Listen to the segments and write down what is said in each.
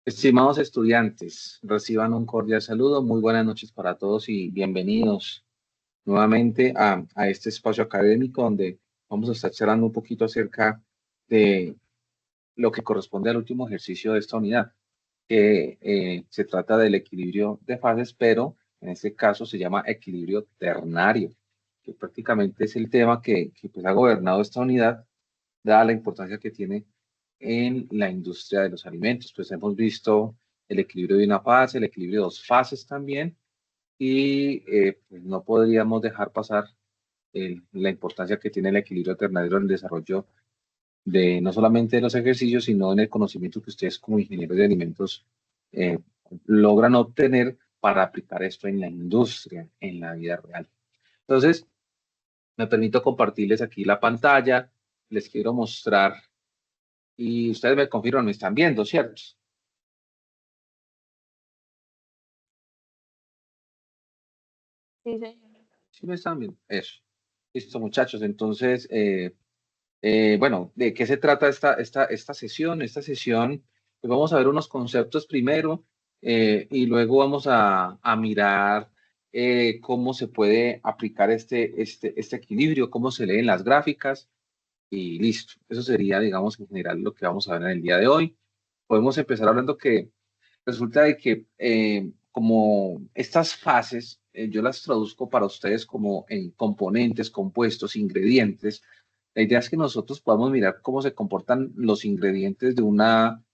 Estimados estudiantes, reciban un cordial saludo, muy buenas noches para todos y bienvenidos nuevamente a este espacio académico donde vamos a estar charlando un poquito acerca de lo que corresponde al último ejercicio de esta unidad, que se trata del equilibrio de fases, pero en este caso se llama equilibrio ternario, que prácticamente es el tema que pues, ha gobernado esta unidad, dada la importancia que tiene en la industria de los alimentos. Pues hemos visto el equilibrio de una fase, el equilibrio de dos fases también, y pues no podríamos dejar pasar la importancia que tiene el equilibrio ternario en el desarrollo de no solamente de los ejercicios, sino en el conocimiento que ustedes como ingenieros de alimentos eh, logran obtener para aplicar esto en la industria, en la vida real. Entonces, me permito compartirles aquí la pantalla, les quiero mostrar y ustedes me confirman, me están viendo, ¿cierto? Sí, señor. Sí me están viendo. Eso. Listo, muchachos. Entonces, bueno, ¿de qué se trata esta sesión? Esta sesión, pues vamos a ver unos conceptos primero y luego vamos a mirar cómo se puede aplicar este equilibrio, cómo se leen las gráficas y listo. Eso sería, digamos, en general lo que vamos a ver en el día de hoy. Podemos empezar hablando que resulta de que como estas fases, yo las traduzco para ustedes como en componentes, compuestos, ingredientes. La idea es que nosotros podamos mirar cómo se comportan los ingredientes de una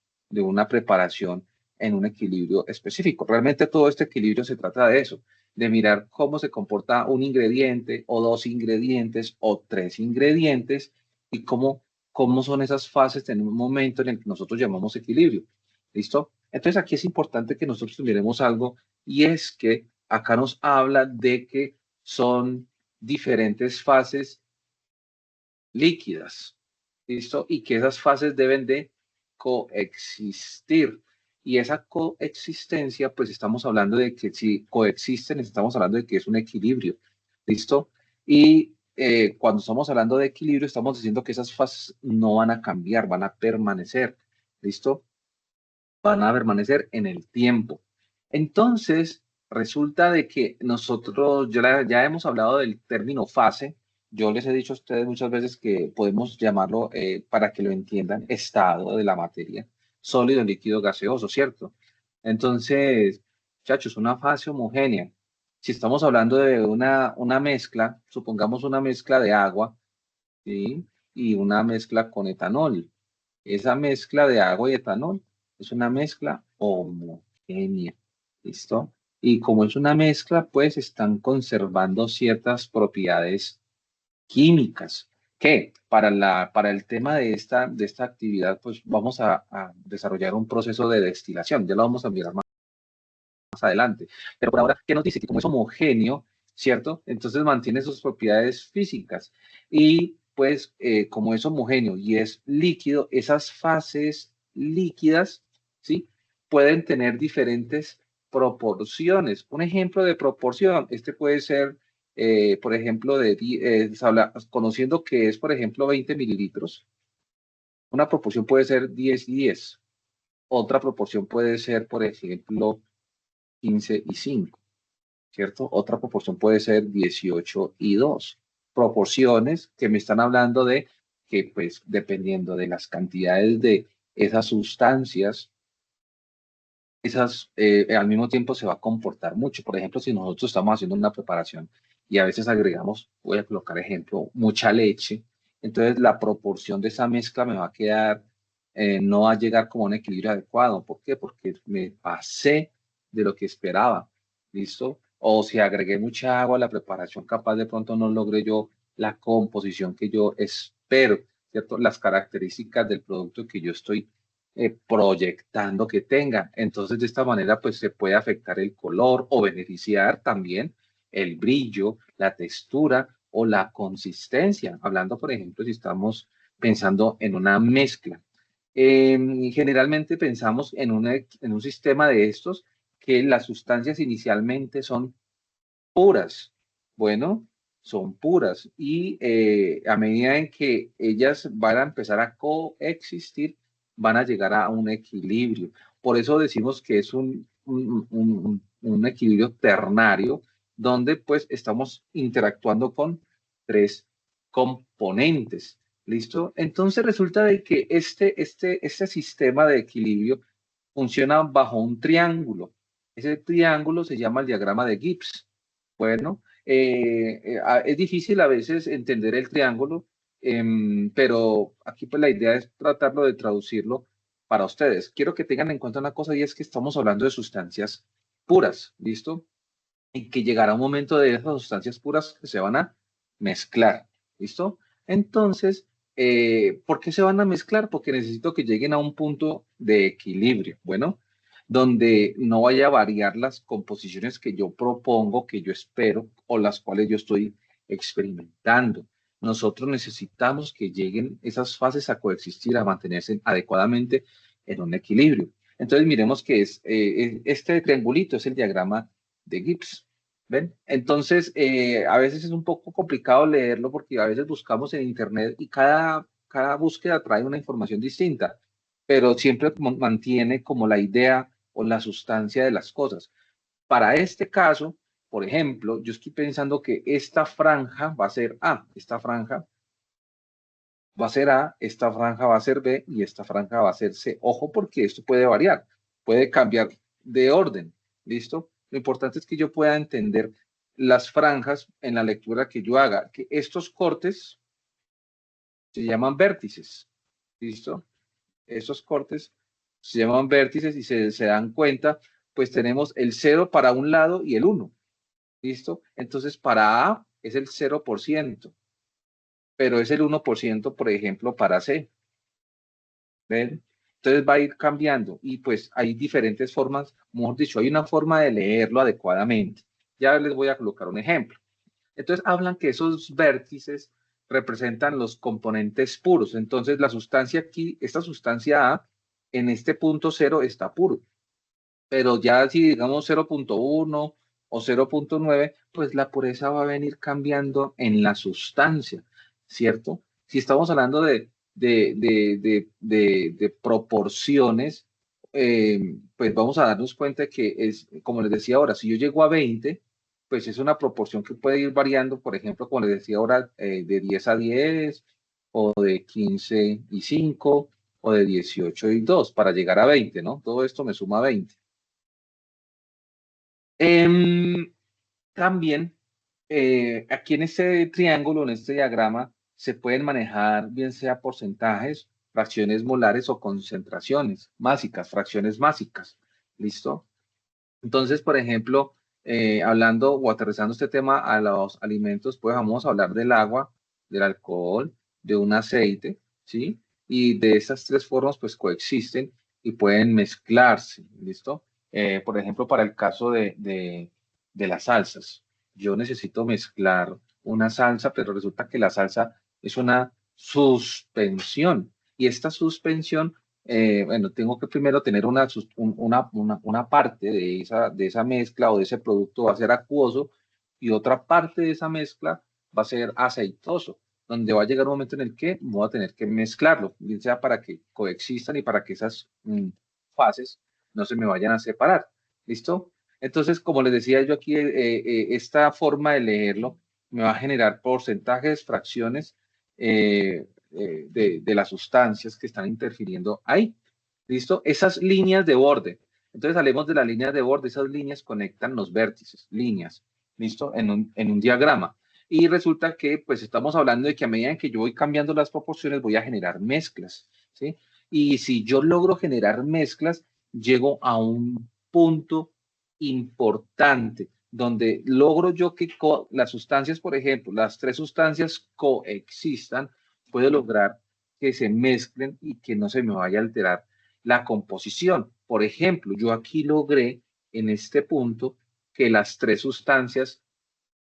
preparación en un equilibrio específico. Realmente todo este equilibrio se trata de eso, de mirar cómo se comporta un ingrediente o dos ingredientes o tres ingredientes y cómo son esas fases en un momento en el que nosotros llamamos equilibrio. ¿Listo? Entonces aquí es importante que nosotros miremos algo y es que acá nos habla de que son diferentes fases líquidas, ¿listo? Y que esas fases deben de coexistir. Y esa coexistencia, pues estamos hablando de que si coexisten, estamos hablando de que es un equilibrio, ¿listo? Y cuando estamos hablando de equilibrio, estamos diciendo que esas fases no van a cambiar, van a permanecer, ¿listo? Van a permanecer en el tiempo. Entonces, resulta de que nosotros, ya hemos hablado del término fase, yo les he dicho a ustedes muchas veces que podemos llamarlo, para que lo entiendan, estado de la materia, sólido, líquido, gaseoso, ¿cierto? Entonces, muchachos, una fase homogénea. Si estamos hablando de una mezcla, supongamos una mezcla de agua, ¿sí? Y una mezcla con etanol. Esa mezcla de agua y etanol es una mezcla homogénea. ¿Listo? Y como es una mezcla, pues están conservando ciertas propiedades químicas que para el tema de esta actividad, pues vamos a desarrollar un proceso de destilación. Ya lo vamos a mirar más adelante. Pero por ahora, ¿qué nos dice? Que como es homogéneo, ¿cierto? Entonces mantiene sus propiedades físicas. Y pues como es homogéneo y es líquido, esas fases líquidas, ¿sí? Pueden tener diferentes proporciones. Un ejemplo de proporción, este puede ser, por ejemplo, conociendo que es, por ejemplo, 20 mililitros, una proporción puede ser 10 y 10. Otra proporción puede ser, por ejemplo, 15 y 5. ¿Cierto? Otra proporción puede ser 18 y 2. Proporciones que me están hablando de que, pues, dependiendo de las cantidades de esas sustancias, al mismo tiempo se va a comportar mucho. Por ejemplo, si nosotros estamos haciendo una preparación y a veces agregamos, voy a colocar ejemplo, mucha leche, entonces la proporción de esa mezcla me va a quedar, no va a llegar como a un equilibrio adecuado. ¿Por qué? Porque me pasé de lo que esperaba. ¿Listo? O si agregué mucha agua a la preparación, capaz de pronto no logré yo la composición que yo espero, ¿cierto? Las características del producto que yo estoy proyectando que tenga. Entonces, de esta manera, pues se puede afectar el color o beneficiar también el brillo, la textura o la consistencia. Hablando, por ejemplo, si estamos pensando en una mezcla. Generalmente pensamos en un sistema de estos que las sustancias inicialmente son puras. Bueno, son puras y a medida en que ellas van a empezar a coexistir, van a llegar a un equilibrio. por eso decimos que es un equilibrio ternario, donde pues estamos interactuando con tres componentes. ¿Listo? Entonces resulta de que este sistema de equilibrio funciona bajo un triángulo. Ese triángulo se llama el diagrama de Gibbs. Bueno, es difícil a veces entender el triángulo, pero aquí pues la idea es tratarlo de traducirlo para ustedes. Quiero que tengan en cuenta una cosa y es que estamos hablando de sustancias puras, ¿listo? Y que llegará un momento de esas sustancias puras que se van a mezclar, ¿listo? Entonces, ¿por qué se van a mezclar? Porque necesito que lleguen a un punto de equilibrio, bueno, donde no vaya a variar las composiciones que yo propongo, que yo espero, o las cuales yo estoy experimentando. Nosotros necesitamos que lleguen esas fases a coexistir, a mantenerse adecuadamente en un equilibrio. Entonces, miremos que este triangulito es el diagrama de Gibbs. ¿Ven? Entonces, a veces es un poco complicado leerlo porque a veces buscamos en Internet y cada búsqueda trae una información distinta, pero siempre mantiene como la idea o la sustancia de las cosas. Para este caso, por ejemplo, yo estoy pensando que esta franja va a ser A, esta franja va a ser A, esta franja va a ser B y esta franja va a ser C. Ojo porque esto puede variar, puede cambiar de orden, ¿listo? Lo importante es que yo pueda entender las franjas en la lectura que yo haga, que estos cortes se llaman vértices, ¿listo? Estos cortes se llaman vértices y se dan cuenta, pues tenemos el 0 para un lado y el 1, ¿listo? Entonces para A es el 0%, pero es el 1%, por ejemplo, para C. ¿Ven? Entonces va a ir cambiando y pues hay diferentes formas, mejor dicho, hay una forma de leerlo adecuadamente. Ya les voy a colocar un ejemplo. Entonces hablan que esos vértices representan los componentes puros. Entonces la sustancia aquí, esta sustancia A, en este punto 0 está puro. Pero ya si digamos 0,1 o 0,9, pues la pureza va a venir cambiando en la sustancia, ¿cierto? Si estamos hablando de proporciones, pues vamos a darnos cuenta que es, como les decía ahora, si yo llego a 20, pues es una proporción que puede ir variando, por ejemplo, como les decía ahora, de 10 a 10, o de 15 y 5, o de 18 y 2, para llegar a 20, ¿no? Todo esto me suma 20. Em, También, aquí en este triángulo, en este diagrama, se pueden manejar bien sea porcentajes, fracciones molares o concentraciones másicas, fracciones másicas. ¿Listo? Entonces, por ejemplo, hablando o aterrizando este tema a los alimentos, pues vamos a hablar del agua, del alcohol, de un aceite, ¿sí? Y de esas tres formas, pues coexisten y pueden mezclarse, ¿listo? Por ejemplo, para el caso de las salsas, yo necesito mezclar una salsa, pero resulta que la salsa es una suspensión y esta suspensión bueno, tengo que primero tener una parte de esa mezcla o de ese producto va a ser acuoso y otra parte de esa mezcla va a ser aceitoso, donde va a llegar un momento en el que voy a tener que mezclarlo, bien sea para que coexistan y para que esas fases no se me vayan a separar. ¿Listo? Entonces, como les decía yo aquí, esta forma de leerlo me va a generar porcentajes, fracciones, de las sustancias que están interfiriendo ahí. ¿Listo? Esas líneas de borde. Entonces hablemos de las líneas de borde. Esas líneas conectan los vértices, líneas. ¿Listo? En un diagrama. Y resulta que pues estamos hablando de que a medida que yo voy cambiando las proporciones voy a generar mezclas. ¿Sí? Y si yo logro generar mezclas, llego a un punto importante donde logro yo que las sustancias, por ejemplo, las tres sustancias coexistan, puedo lograr que se mezclen y que no se me vaya a alterar la composición. Por ejemplo, yo aquí logré en este punto que las tres sustancias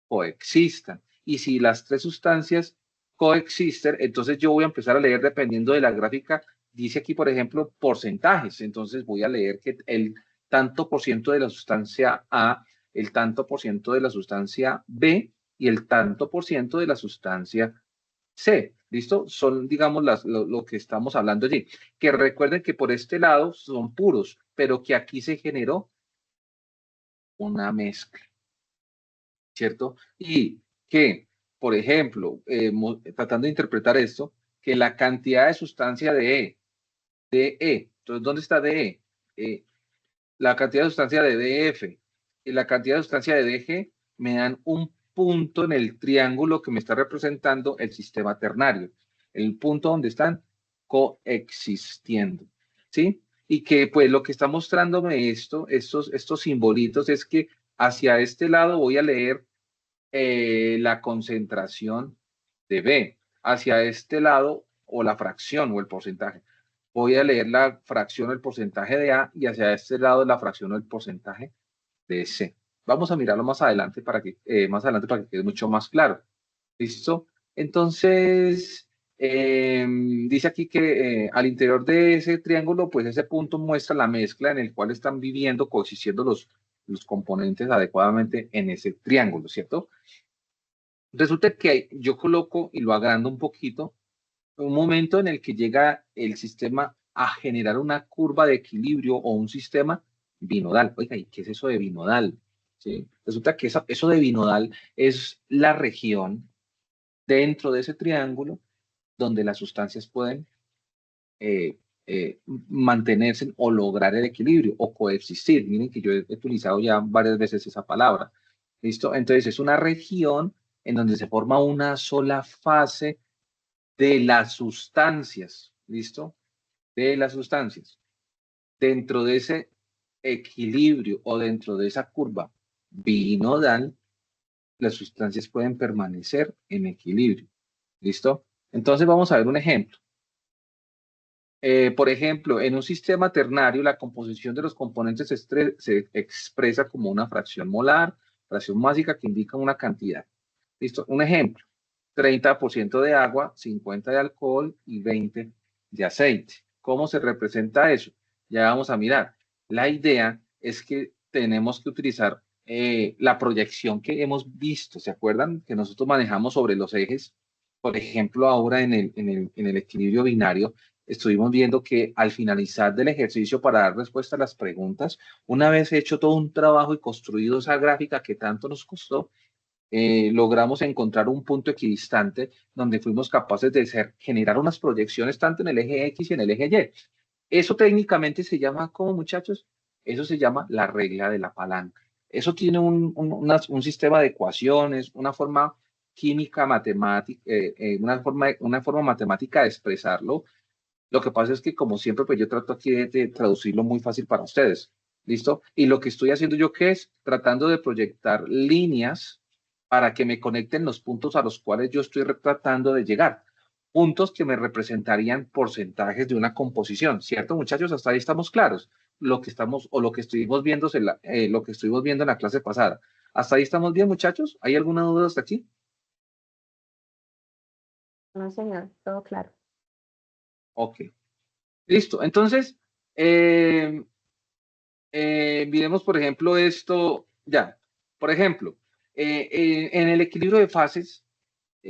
coexistan. Y si las tres sustancias coexisten, entonces yo voy a empezar a leer dependiendo de la gráfica. Dice aquí, por ejemplo, porcentajes. Entonces voy a leer que el tanto por ciento de la sustancia A, el tanto por ciento de la sustancia B y el tanto por ciento de la sustancia C. ¿Listo? Son, digamos, lo que estamos hablando allí. Que recuerden que por este lado son puros pero que aquí se generó una mezcla, ¿cierto? Y que, por ejemplo, tratando de interpretar esto, que la cantidad de sustancia de E, entonces, ¿dónde está DE? La cantidad de sustancia de DF y la cantidad de sustancia de DG me dan un punto en el triángulo que me está representando el sistema ternario, el punto donde están coexistiendo, ¿sí? Y que pues lo que está mostrándome estos simbolitos es que hacia este lado voy a leer la concentración de B, hacia este lado o la fracción o el porcentaje. Voy a leer la fracción o el porcentaje de A y hacia este lado la fracción o el porcentaje de C. Vamos a mirarlo más adelante para que quede mucho más claro. ¿Listo? Entonces, dice aquí que al interior de ese triángulo, pues ese punto muestra la mezcla en el cual están viviendo, coexistiendo los componentes adecuadamente en ese triángulo, ¿cierto? Resulta que yo coloco y lo agrando un poquito, un momento en el que llega el sistema a generar una curva de equilibrio o un sistema binodal. Oiga, ¿y qué es eso de binodal? ¿Sí? Resulta que eso de binodal es la región dentro de ese triángulo donde las sustancias pueden mantenerse o lograr el equilibrio o coexistir. Miren que yo he utilizado ya varias veces esa palabra. ¿Listo? Entonces es una región en donde se forma una sola fase de las sustancias. ¿Listo? De las sustancias. Dentro de ese equilibrio o dentro de esa curva binodal, las sustancias pueden permanecer en equilibrio. ¿Listo? Entonces vamos a ver un ejemplo. Por ejemplo, en un sistema ternario, la composición de los componentes se expresa como una fracción molar, fracción másica que indica una cantidad. ¿Listo? Un ejemplo, 30% de agua, 50 de alcohol y 20 de aceite. ¿Cómo se representa eso? Ya vamos a mirar. La idea es que tenemos que utilizar la proyección que hemos visto. ¿Se acuerdan que nosotros manejamos sobre los ejes? Por ejemplo, ahora en el equilibrio binario, estuvimos viendo que al finalizar del ejercicio para dar respuesta a las preguntas, una vez hecho todo un trabajo y construido esa gráfica que tanto nos costó, logramos encontrar un punto equidistante donde fuimos capaces de generar unas proyecciones tanto en el eje X y en el eje Y. Eso técnicamente se llama, ¿cómo, muchachos? Eso se llama la regla de la palanca. Eso tiene un sistema de ecuaciones, una forma química matemática, una forma matemática de expresarlo. Lo que pasa es que, como siempre, pues yo trato aquí de traducirlo muy fácil para ustedes. ¿Listo? Y lo que estoy haciendo yo, ¿qué es? Tratando de proyectar líneas para que me conecten los puntos a los cuales yo estoy tratando de llegar. Puntos que me representarían porcentajes de una composición, ¿cierto, muchachos? Hasta ahí estamos claros. Lo que estamos, o lo que estuvimos viendo, lo que estuvimos viendo en la clase pasada. ¿Hasta ahí estamos bien, muchachos? ¿Hay alguna duda hasta aquí? No, señor, todo claro. Ok. Listo. Entonces, eh, miremos, por ejemplo, esto, ya, por ejemplo, en el equilibrio de fases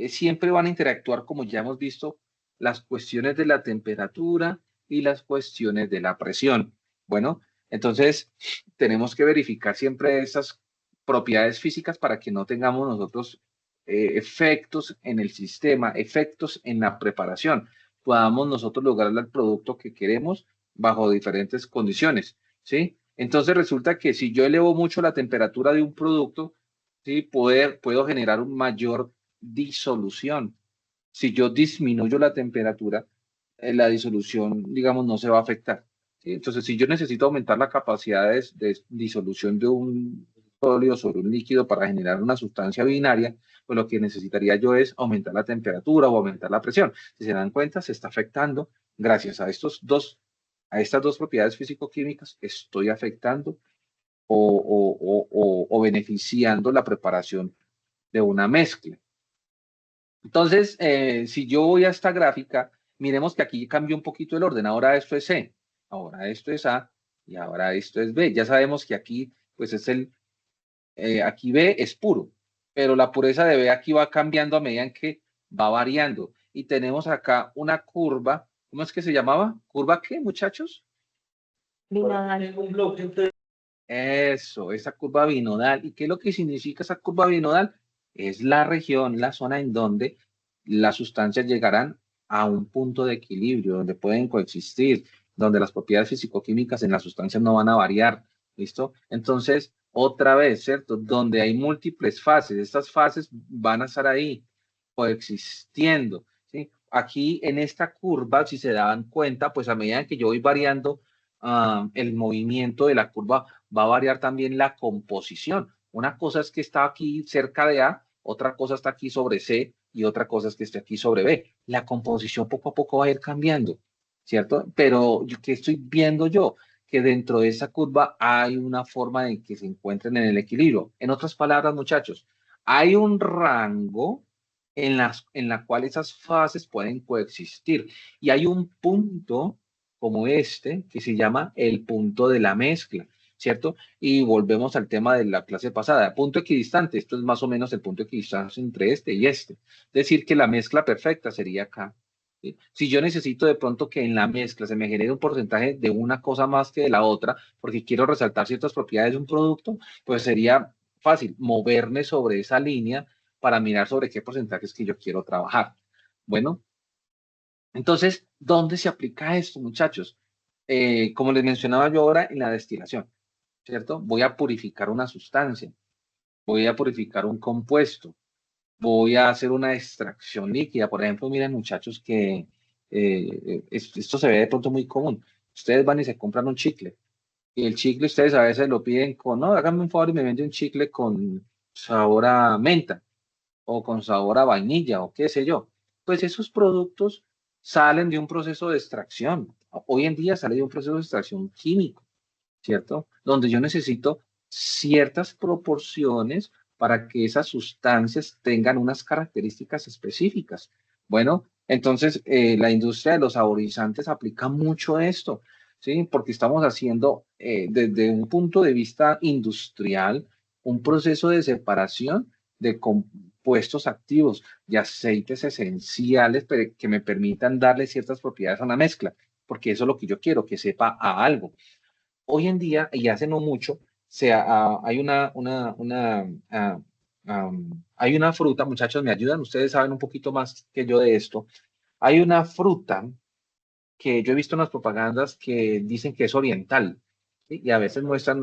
siempre van a interactuar, como ya hemos visto, las cuestiones de la temperatura y las cuestiones de la presión. Bueno, entonces tenemos que verificar siempre esas propiedades físicas para que no tengamos nosotros efectos en el sistema, efectos en la preparación. Podamos nosotros lograr el producto que queremos bajo diferentes condiciones, ¿sí? Entonces resulta que si yo elevo mucho la temperatura de un producto, ¿sí? Puedo generar un mayor disolución. Si yo disminuyo la temperatura, la disolución, digamos, no se va a afectar. ¿Sí? Entonces, si yo necesito aumentar la capacidad de disolución de un sólido sobre un líquido para generar una sustancia binaria, pues lo que necesitaría yo es aumentar la temperatura o aumentar la presión. Si se dan cuenta, se está afectando gracias a estas dos propiedades físico-químicas, estoy afectando o beneficiando la preparación de una mezcla. Entonces, si yo voy a esta gráfica, miremos que aquí cambió un poquito el orden. Ahora esto es C, ahora esto es A y ahora esto es B. Ya sabemos que aquí, pues aquí B es puro, pero la pureza de B aquí va cambiando a medida en que va variando. Y tenemos acá una curva, ¿cómo es que se llamaba? ¿Curva qué, muchachos? Binodal. Eso, esa curva binodal. ¿Y qué es lo que significa esa curva binodal? Es la región, la zona en donde las sustancias llegarán a un punto de equilibrio, donde pueden coexistir, donde las propiedades físico-químicas en las sustancias no van a variar. ¿Listo? Entonces, otra vez, ¿cierto? Donde hay múltiples fases, estas fases van a estar ahí coexistiendo. ¿Sí? Aquí en esta curva, si se dan cuenta, pues a medida que yo voy variando el movimiento de la curva, va a variar también la composición. Una cosa es que está aquí cerca de A, otra cosa está aquí sobre C y otra cosa es que esté aquí sobre B. La composición poco a poco va a ir cambiando, ¿cierto? Pero ¿qué estoy viendo yo? Que dentro de esa curva hay una forma de que se encuentren en el equilibrio. En otras palabras, muchachos, hay un rango en la cual esas fases pueden coexistir y hay un punto como este que se llama el punto de la mezcla, ¿cierto? Y volvemos al tema de la clase pasada, punto equidistante, esto es más o menos el punto equidistante entre este y este, es decir, que la mezcla perfecta sería acá. ¿Sí? Si yo necesito de pronto que en la mezcla se me genere un porcentaje de una cosa más que de la otra, porque quiero resaltar ciertas propiedades de un producto, pues sería fácil moverme sobre esa línea para mirar sobre qué porcentajes que yo quiero trabajar. Bueno, entonces, ¿dónde se aplica esto, muchachos? Como les mencionaba yo ahora, en la destilación, ¿cierto? Voy a purificar una sustancia, voy a purificar un compuesto, voy a hacer una extracción líquida. Por ejemplo, miren, muchachos, que esto se ve de pronto muy común. Ustedes van y se compran un chicle, y el chicle ustedes a veces lo piden con, no, háganme un favor y me vende un chicle con sabor a menta o con sabor a vainilla o qué sé yo. Pues esos productos salen de un proceso de extracción. Hoy en día sale de un proceso de extracción químico, ¿cierto? Donde yo necesito ciertas proporciones para que esas sustancias tengan unas características específicas. Bueno, entonces la industria de los saborizantes aplica mucho esto, ¿sí? Porque estamos haciendo desde un punto de vista industrial un proceso de separación de compuestos activos y aceites esenciales que me permitan darle ciertas propiedades a una mezcla, porque eso es lo que yo quiero, que sepa a algo. Hoy en día, y hace no mucho, hay hay una fruta, muchachos, me ayudan, ustedes saben un poquito más que yo de esto. Hay una fruta que yo he visto en las propagandas que dicen que es oriental, ¿sí? Y a veces muestran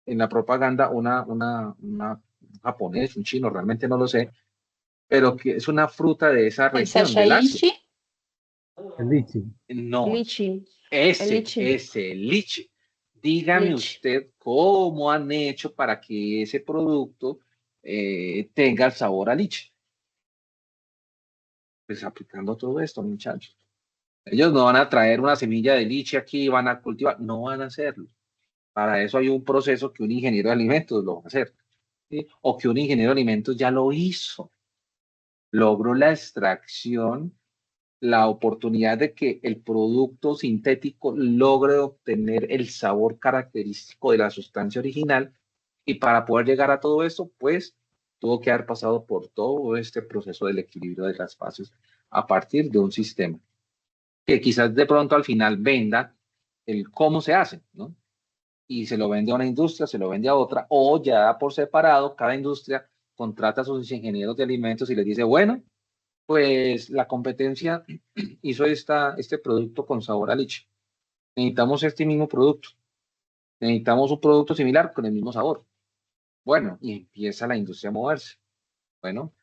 en la propaganda una japonés, un chino, realmente no lo sé, pero que es una fruta de esa ¿El región, del Asia. sashaishi? El lichi. No, Lichi. El ese, lichi. ese, liche. Dígame Lich. usted cómo han hecho para que ese producto tenga el sabor a liche. Pues aplicando todo esto, muchachos. Ellos no van a traer una semilla de liche aquí y van a cultivar, no van a hacerlo. Para eso hay un proceso que un ingeniero de alimentos lo va a hacer, ¿sí? O que un ingeniero de alimentos ya lo hizo. Logró la extracción, la oportunidad de que el producto sintético logre obtener el sabor característico de la sustancia original y para poder llegar a todo esto, pues tuvo que haber pasado por todo este proceso del equilibrio de las fases a partir de un sistema que quizás de pronto al final venda el cómo se hace, ¿no? Y se lo vende a una industria, se lo vende a otra, o ya por separado, cada industria contrata a sus ingenieros de alimentos y les dice, bueno, pues la competencia hizo este producto con sabor a leche. Necesitamos este mismo producto. Necesitamos un producto similar con el mismo sabor. Bueno, y empieza la industria a moverse. Bueno,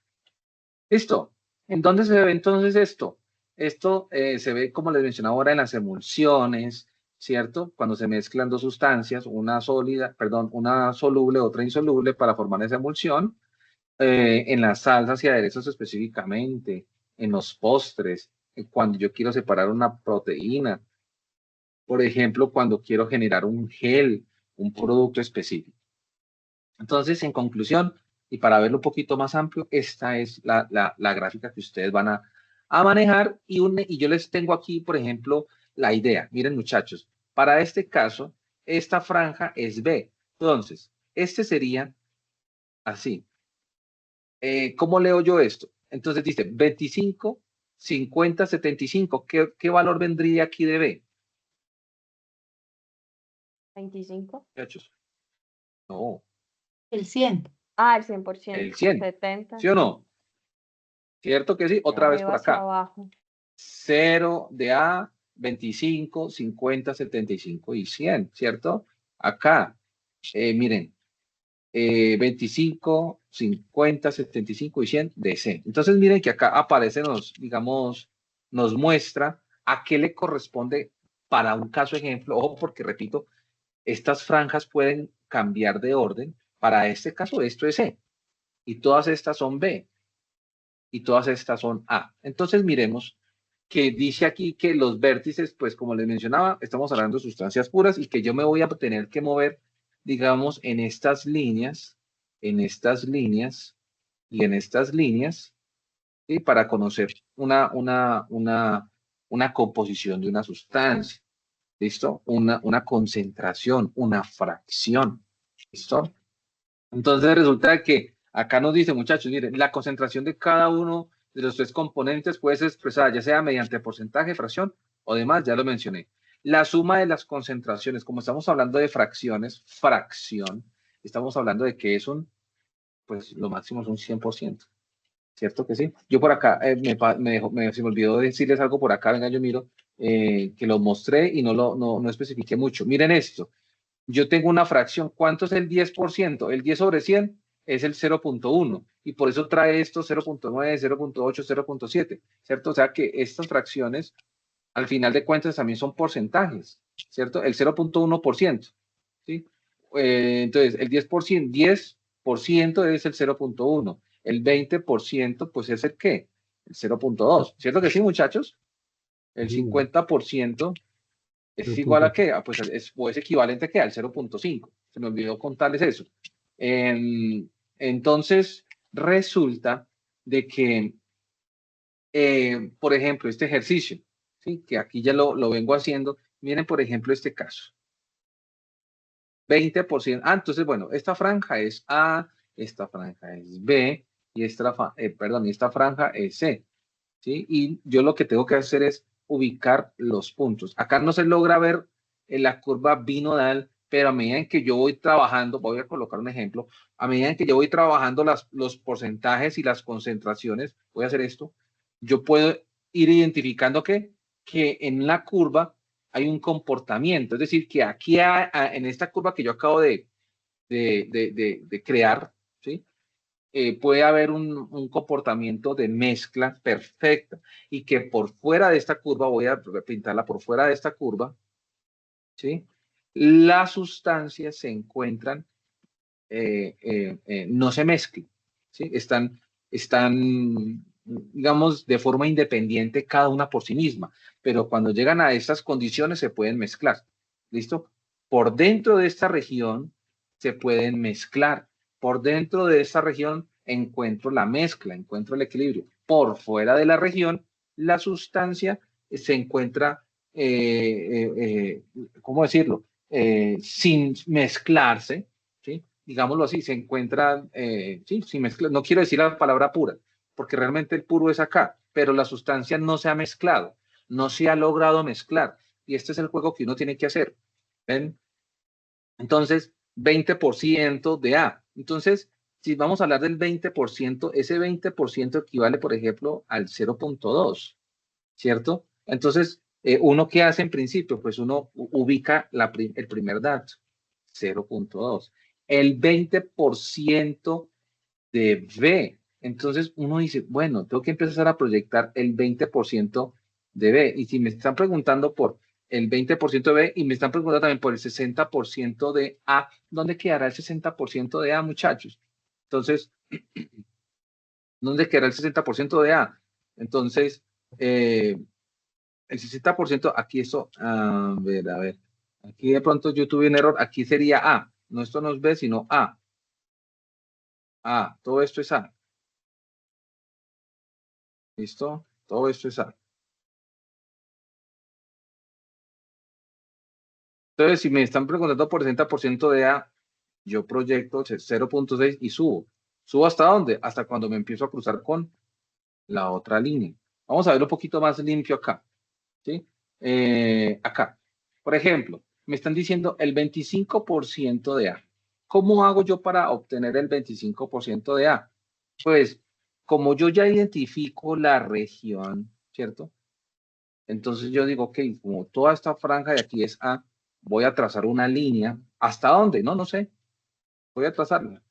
listo. ¿En dónde se ve entonces esto? Esto se ve, como les mencionaba ahora, en las emulsiones, ¿cierto? Cuando se mezclan dos sustancias, una sólida, perdón, una soluble, otra insoluble para formar esa emulsión, en las salsas y aderezos específicamente, en los postres, cuando yo quiero separar una proteína, por ejemplo, cuando quiero generar un gel, un producto específico. Entonces, en conclusión, y para verlo un poquito más amplio, esta es la gráfica que ustedes van a manejar y yo les tengo aquí, por ejemplo, la idea. Miren, muchachos, para este caso, esta franja es B. Entonces, este sería así. ¿Cómo leo yo esto? Entonces dice 25, 50, 75. ¿Qué valor vendría aquí de B? 25. muchachos? No, El 100. Ah, el 100%. el 100. 70. ¿Sí o no? ¿Cierto que sí? De Otra vez arriba por hacia acá. abajo. 0 de A, 25, 50, 75 y 100, ¿cierto? Acá, miren, 25, 50, 75 y 100 de C. Entonces miren que acá aparece, digamos, nos muestra a qué le corresponde para un caso ejemplo. Ojo, porque repito, estas franjas pueden cambiar de orden. Para este caso, esto es C y todas estas son B y todas estas son A. Entonces miremos que dice aquí que los vértices, pues como les mencionaba, estamos hablando de sustancias puras y que yo me voy a tener que mover, digamos, en estas líneas y en estas líneas, ¿sí? Para conocer una composición de una sustancia, ¿listo? Una concentración, una fracción, ¿listo? Entonces resulta que acá nos dice, muchachos, miren, la concentración de cada uno de los tres componentes puede ser expresada ya sea mediante porcentaje, fracción o demás, ya lo mencioné. La suma de las concentraciones, como estamos hablando de fracciones, fracción, estamos hablando de que es pues lo máximo es un 100%, ¿cierto que sí? Yo por acá, se me olvidó decirles algo por acá, venga, yo miro, que lo mostré y no especifiqué mucho. Miren esto. Yo tengo una fracción. ¿Cuánto es el 10%? El 10 sobre 100 es el 0.1 y por eso trae esto 0.9, 0.8, 0.7, ¿cierto? O sea que estas fracciones, al final de cuentas, también son porcentajes, ¿cierto? El 0.1%, ¿sí? Entonces, el 10% es el 0.1. El 20%, pues es el ¿qué? El 0.2, ¿cierto que sí, muchachos? El 50% es igual a qué? Pues es equivalente a qué? Al 0.5. Se me olvidó contarles eso. Entonces, resulta de que, por ejemplo, este ejercicio, ¿sí? Que aquí ya lo vengo haciendo. Miren, por ejemplo, este caso. 20%. Ah, entonces, bueno, esta franja es A, esta franja es B, y esta franja es C. ¿Sí? Y yo lo que tengo que hacer es ubicar los puntos. Acá no se logra ver en la curva binodal, pero a medida en que yo voy trabajando, voy a colocar un ejemplo, a medida en que yo voy trabajando los porcentajes y las concentraciones, voy a hacer esto, yo puedo ir identificando que en la curva hay un comportamiento, es decir, que aquí en esta curva que yo acabo de crear, ¿sí? Puede haber un comportamiento de mezcla perfecta y que por fuera de esta curva, voy a pintarla por fuera de esta curva, ¿sí? Las sustancias se encuentran, no se mezclan, ¿sí? Están, digamos, de forma independiente cada una por sí misma, pero cuando llegan a estas condiciones se pueden mezclar, ¿listo? Por dentro de esta región se pueden mezclar. Por dentro de esta región encuentro la mezcla, encuentro el equilibrio. Por fuera de la región, la sustancia se encuentra, ¿cómo decirlo? Sin mezclarse, ¿sí? Digámoslo así, se encuentra, sí, sin mezclar. No quiero decir la palabra pura, porque realmente el puro es acá, pero la sustancia no se ha mezclado, no se ha logrado mezclar. Y este es el juego que uno tiene que hacer. ¿Ven? Entonces, 20% de A. Entonces, si vamos a hablar del 20%, ese 20% equivale, por ejemplo, al 0.2, ¿cierto? Entonces, ¿uno qué hace en principio? Pues uno ubica el primer dato, 0.2. El 20% de B. Entonces, uno dice, bueno, tengo que empezar a proyectar el 20% de B. Y si me están preguntando por el 20% de B y me están preguntando también por el 60% de A, ¿dónde quedará el 60% de A, muchachos? Entonces, ¿dónde quedará el 60% de A? Entonces, el 60%, aquí esto, a ver, aquí de pronto yo tuve un error, aquí sería A, no, esto no es B, sino A. A, todo esto es A. ¿Listo? Todo esto es A. Entonces, si me están preguntando por 60% de A, yo proyecto 0.6 y subo. ¿Subo hasta dónde? Hasta cuando me empiezo a cruzar con la otra línea. Vamos a ver un poquito más limpio acá. ¿Sí? Acá. Por ejemplo, me están diciendo el 25% de A. ¿Cómo hago yo para obtener el 25% de A? Pues, como yo ya identifico la región, ¿cierto? Entonces yo digo, ok, como toda esta franja de aquí es A, voy a trazar una línea. ¿Hasta dónde? No, no sé. Voy a trazarla.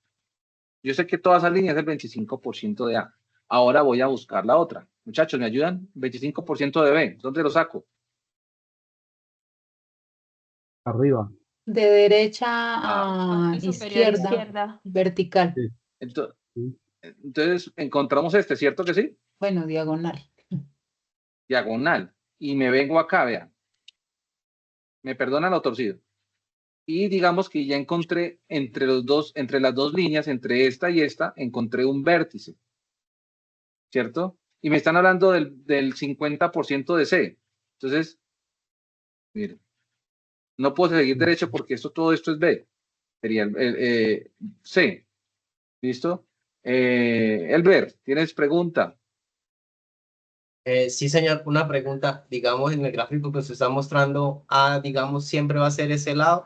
Yo sé que toda esa línea es el 25% de A. Ahora voy a buscar la otra. Muchachos, ¿me ayudan? 25% de B. ¿Dónde lo saco? Arriba. De derecha Ah, a Parte superior izquierda, izquierda. vertical. Sí, entonces, sí. entonces encontramos este, ¿cierto que sí? Bueno, diagonal. Diagonal. Y me vengo acá, vean. Me perdonan lo torcido. Y digamos que ya encontré entre las dos líneas, entre esta y esta, encontré un vértice, ¿cierto? Y me están hablando del 50% de C. Entonces, miren, no puedo seguir derecho porque todo esto es B. Sería C. ¿Listo? Elber, ¿tienes pregunta? Sí, señor, una pregunta. Digamos, en el gráfico que se está mostrando, A, digamos, siempre va a ser ese lado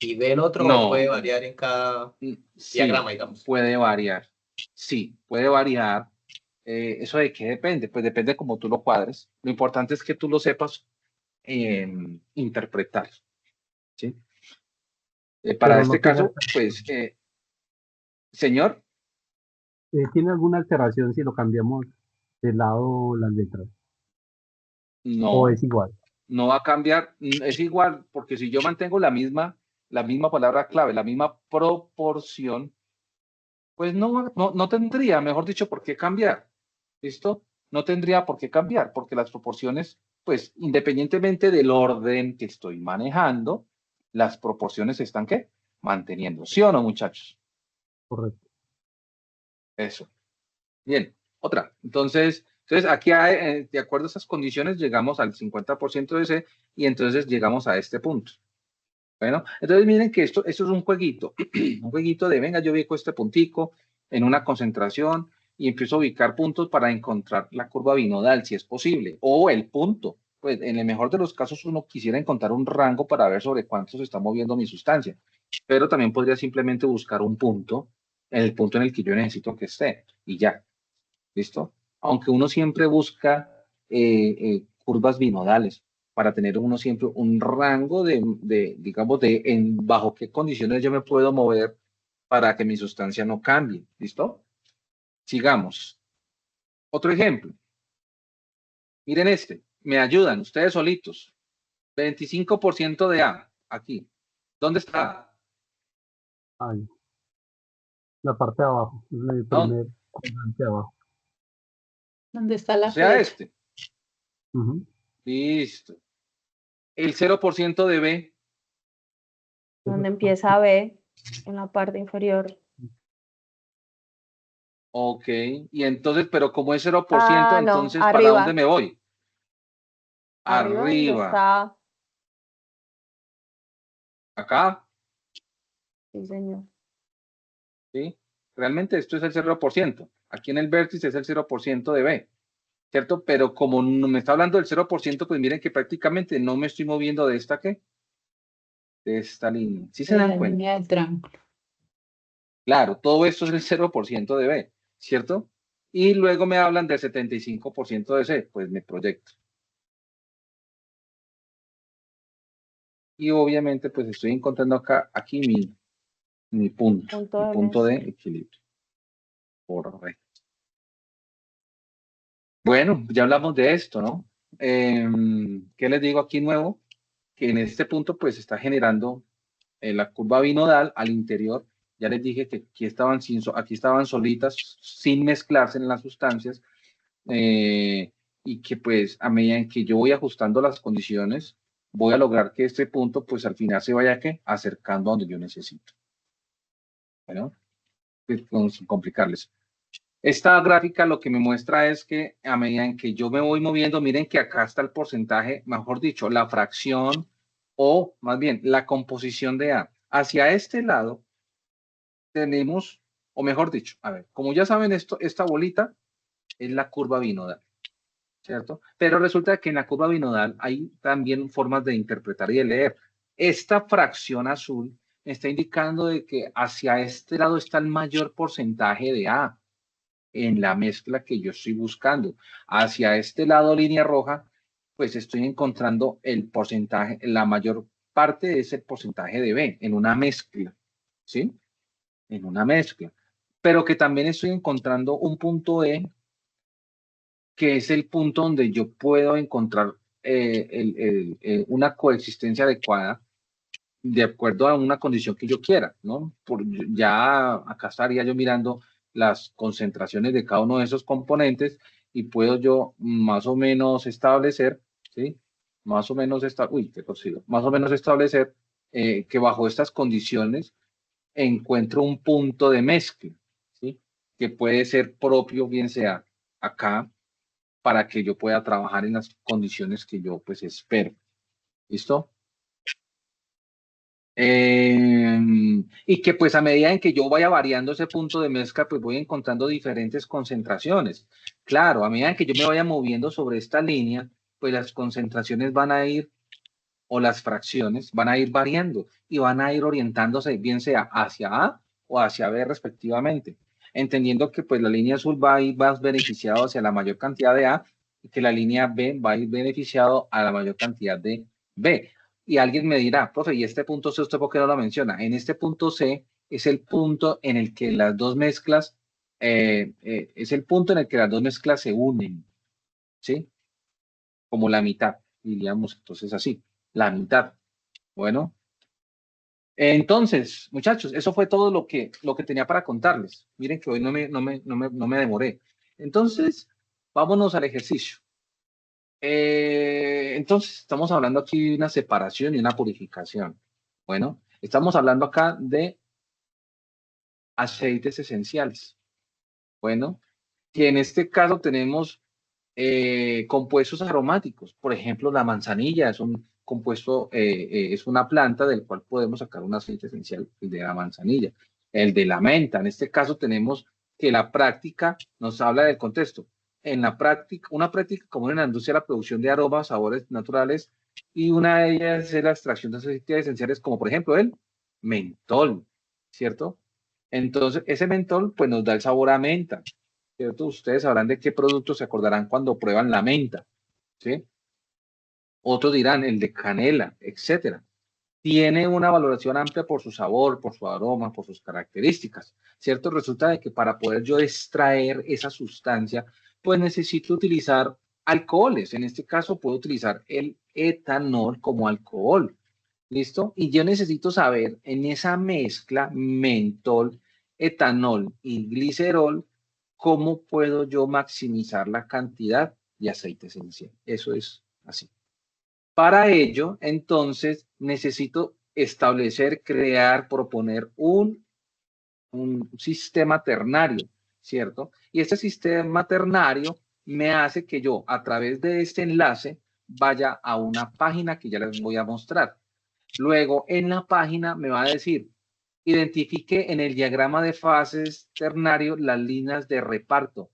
y B el otro, No. o puede variar en cada Sí, diagrama, digamos. puede variar. Sí, puede variar. ¿Eso de qué depende? Pues depende como tú lo cuadres. Lo importante es que tú lo sepas interpretar. ¿Sí? Para Pero no este tiene, caso, pues, señor, ¿tiene alguna alteración si lo cambiamos de lado las letras? ¿O no, es igual? no va a cambiar. Es igual, porque si yo mantengo la misma palabra clave, la misma proporción, pues no tendría, mejor dicho, por qué cambiar. ¿Listo? No tendría por qué cambiar, porque las proporciones, pues, independientemente del orden que estoy manejando, las proporciones se están, ¿qué? Manteniendo. ¿Sí o no, muchachos? Correcto. Eso. Bien. Otra. Entonces aquí, de acuerdo a esas condiciones, llegamos al 50% de C y entonces llegamos a este punto. Bueno, entonces miren que esto es un jueguito, un jueguito de, venga, yo ubico este puntico en una concentración y empiezo a ubicar puntos para encontrar la curva binodal, si es posible, o el punto. Pues en el mejor de los casos uno quisiera encontrar un rango para ver sobre cuánto se está moviendo mi sustancia, pero también podría simplemente buscar un punto, el punto en el que yo necesito que esté, y ya, ¿listo? Aunque uno siempre busca curvas binodales, para tener uno siempre un rango digamos, bajo qué condiciones yo me puedo mover para que mi sustancia no cambie. ¿Listo? Sigamos. Otro ejemplo. Miren este. Me ayudan ustedes solitos. 25% de A. Aquí. ¿Dónde está? Ahí. La parte de abajo. El primer cuadrante de abajo. ¿Dónde está O la sea, flecha? este. Ujú. Listo. El 0% de B. Donde empieza B, en la parte inferior. Ok. Y entonces, pero como es 0%, No, entonces, ¿para dónde arriba. me voy? Arriba donde Arriba. está. Acá. Sí, señor. ¿Sí? Realmente esto es el 0%. Aquí en el vértice es el 0% de B, ¿cierto? Pero como no me está hablando del 0%, pues miren que prácticamente no me estoy moviendo de esta, ¿qué? De esta línea. ¿Sí se De la dan cuenta? línea del triángulo. Claro, todo esto es el 0% de B, ¿cierto? Y luego me hablan del 75% de C, pues me proyecto. Y obviamente, pues estoy encontrando aquí mi punto, mi punto de equilibrio. Correcto. Bueno, ya hablamos de esto, ¿no? ¿Qué les digo aquí nuevo? Que en este punto pues está generando la curva binodal al interior. Ya les dije que aquí estaban solitas, sin mezclarse en las sustancias, y que pues a medida en que yo voy ajustando las condiciones, voy a lograr que este punto pues al final se vaya ¿qué? Acercando a donde yo necesito. Bueno, sin complicarles. Esta gráfica lo que me muestra es que a medida en que yo me voy moviendo, miren que acá está el porcentaje, mejor dicho, la fracción o más bien la composición de A. Hacia este lado tenemos, o mejor dicho, a ver, como ya saben esto, esta bolita es la curva binodal, ¿cierto? Pero resulta que en la curva binodal hay también formas de interpretar y de leer. esta fracción azul me está indicando de que hacia este lado está el mayor porcentaje de A en la mezcla que yo estoy buscando. Hacia este lado, línea roja, pues estoy encontrando el porcentaje, la mayor parte es el porcentaje de B en una mezcla, ¿sí? En una mezcla. Pero que también estoy encontrando un punto E, que es el punto donde yo puedo encontrar una coexistencia adecuada de acuerdo a una condición que yo quiera, ¿no? Ya acá estaría yo mirando las concentraciones de cada uno de esos componentes y puedo yo más o menos establecer, ¿sí? Más o menos, más o menos establecer que bajo estas condiciones encuentro un punto de mezcla, ¿sí? Que puede ser propio, bien sea acá, para que yo pueda trabajar en las condiciones que yo pues espero. ¿Listo? Y que pues a medida en que yo vaya variando ese punto de mezcla, pues voy encontrando diferentes concentraciones. Claro, a medida en que yo me vaya moviendo sobre esta línea, pues las concentraciones van a ir, o las fracciones van a ir variando y van a ir orientándose bien sea hacia A o hacia B respectivamente. Entendiendo que pues la línea azul va a ir más beneficiado hacia la mayor cantidad de A y que la línea B va a ir beneficiado a la mayor cantidad de B. Y alguien me dirá, profe, ¿y este punto C usted por qué no lo menciona? En este punto C es el punto en el que las dos mezclas, es el punto en el que las dos mezclas se unen, ¿sí? Como la mitad, diríamos entonces así, la mitad. Bueno, entonces, muchachos, eso fue todo lo que tenía para contarles. Miren que hoy no me demoré. Entonces, vámonos al ejercicio. Entonces, estamos hablando aquí de una separación y una purificación. Bueno, estamos hablando acá de aceites esenciales. Bueno, y en este caso tenemos compuestos aromáticos. Por ejemplo, la manzanilla es un compuesto, es una planta del cual podemos sacar un aceite esencial, el de la manzanilla. El de la menta, en este caso tenemos que la práctica nos habla del contexto. En la práctica, una práctica común en la industria de la producción de aromas, sabores naturales, y una de ellas es la extracción de aceites esenciales, como por ejemplo el mentol, ¿cierto? Entonces, ese mentol pues nos da el sabor a menta, ¿cierto? Ustedes sabrán de qué productos se acordarán cuando prueban la menta, ¿sí? Otros dirán el de canela, etcétera. Tiene una valoración amplia por su sabor, por su aroma, por sus características, ¿cierto? Resulta de que para poder yo extraer esa sustancia, pues necesito utilizar alcoholes. En este caso puedo utilizar el etanol como alcohol, ¿listo? Y yo necesito saber en esa mezcla mentol, etanol y glicerol, ¿cómo puedo yo maximizar la cantidad de aceite esencial? Eso es así. Para ello, entonces, necesito establecer, crear, proponer un sistema ternario, ¿cierto? Y este sistema ternario me hace que yo, a través de este enlace, vaya a una página que ya les voy a mostrar. Luego, en la página me va a decir, identifique en el diagrama de fases ternario las líneas de reparto,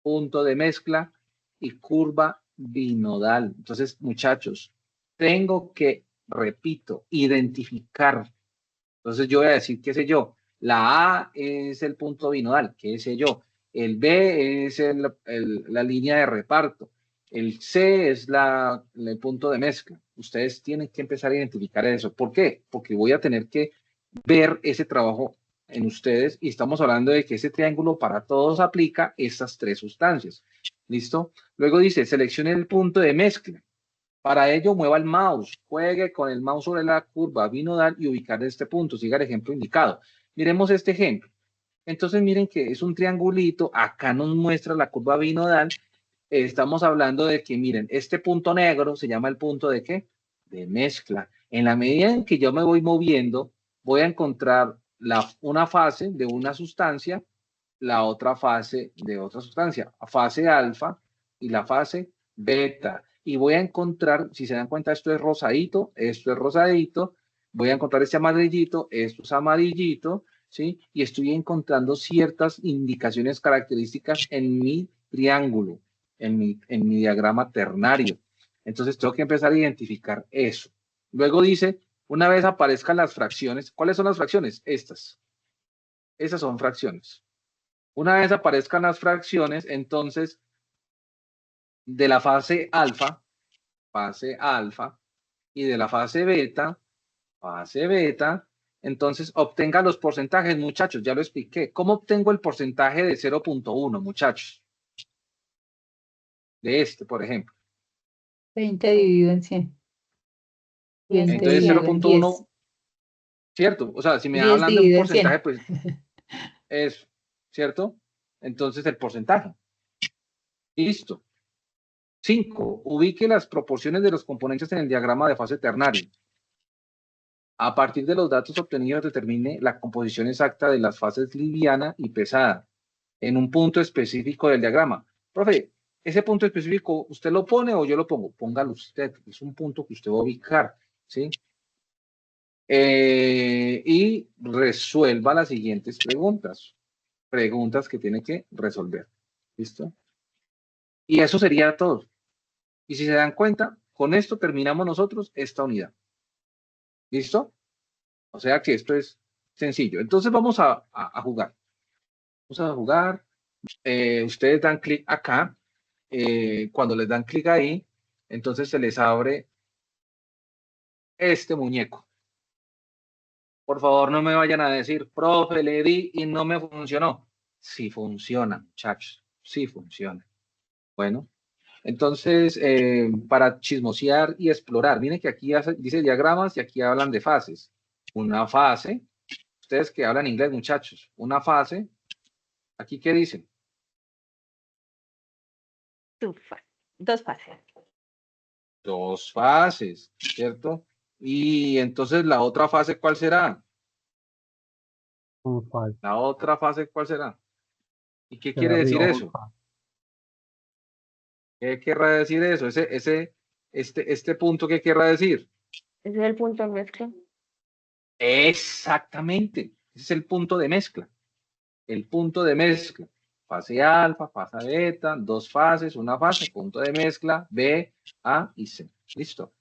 punto de mezcla y curva binodal. Entonces, muchachos, tengo que, repito, identificar. Entonces, yo voy a decir, qué sé yo, la A es el punto binodal, qué sé yo, el B es la línea de reparto, el C es el punto de mezcla. Ustedes tienen que empezar a identificar eso. ¿Por qué? Porque voy a tener que ver ese trabajo en ustedes y estamos hablando de que ese triángulo para todos aplica estas tres sustancias. ¿Listo? Luego dice, seleccione el punto de mezcla. Para ello, mueva el mouse, juegue con el mouse sobre la curva binodal y ubicar este punto. Siga el ejemplo indicado. Miremos este ejemplo. Entonces, miren que es un triangulito. Acá nos muestra la curva binodal. Estamos hablando de que, miren, este punto negro se llama el punto de ¿qué? De mezcla. En la medida en que yo me voy moviendo, voy a encontrar una fase de una sustancia, la otra fase de otra sustancia, fase alfa y la fase beta. Y voy a encontrar, si se dan cuenta, esto es rosadito, voy a encontrar este amarillito, esto es amarillito, ¿sí? Y estoy encontrando ciertas indicaciones características en mi triángulo, en mi diagrama ternario. Entonces tengo que empezar a identificar eso. Luego dice, Una vez aparezcan las fracciones, ¿cuáles son las fracciones? Estas. Esas son fracciones. Una vez aparezcan las fracciones, entonces, de la fase alfa, y de la fase beta, entonces obtenga los porcentajes, muchachos, ya lo expliqué. ¿Cómo obtengo el porcentaje de 0.1, muchachos? De este, por ejemplo. 20 dividido en 100. 20 Entonces dividido en 10. 0.1, ¿cierto? O sea, si me 10 hablan de un dividido en 100. porcentaje, pues es, ¿cierto? Entonces el porcentaje. Listo. 5. Ubique las proporciones de los componentes en el diagrama de fase ternaria. A partir de los datos obtenidos, determine la composición exacta de las fases liviana y pesada en un punto específico del diagrama. Profe, ese punto específico, ¿usted lo pone o yo lo pongo? Póngalo usted, es un punto que usted va a ubicar, ¿sí? Y resuelva las siguientes preguntas. Preguntas que tiene que resolver. ¿Listo? Y eso sería todo. Y si se dan cuenta, con esto terminamos nosotros esta unidad. ¿Listo? O sea que esto es sencillo. Entonces vamos a jugar. Vamos a jugar. Ustedes dan clic acá. Cuando les dan clic ahí, entonces se les abre este muñeco. Por favor, no me vayan a decir, profe, le di y no me funcionó. Sí funciona, muchachos. Sí funciona. Bueno, entonces, para chismosear y explorar, miren que aquí dice diagramas y aquí hablan de fases. Una fase, ustedes que hablan inglés, muchachos, una fase, ¿aquí qué dicen? Dos fases. Dos fases, ¿cierto? Y entonces la otra fase, ¿cuál será? Un fase. La otra fase, ¿cuál será? ¿Y qué De quiere decir arriba, un eso? fase. ¿Qué querrá decir eso? Este punto, ¿qué querrá decir? Ese es el punto de mezcla. Exactamente. Ese es el punto de mezcla. El punto de mezcla. Fase alfa, fase beta, dos fases, una fase, punto de mezcla, B, A y C. Listo.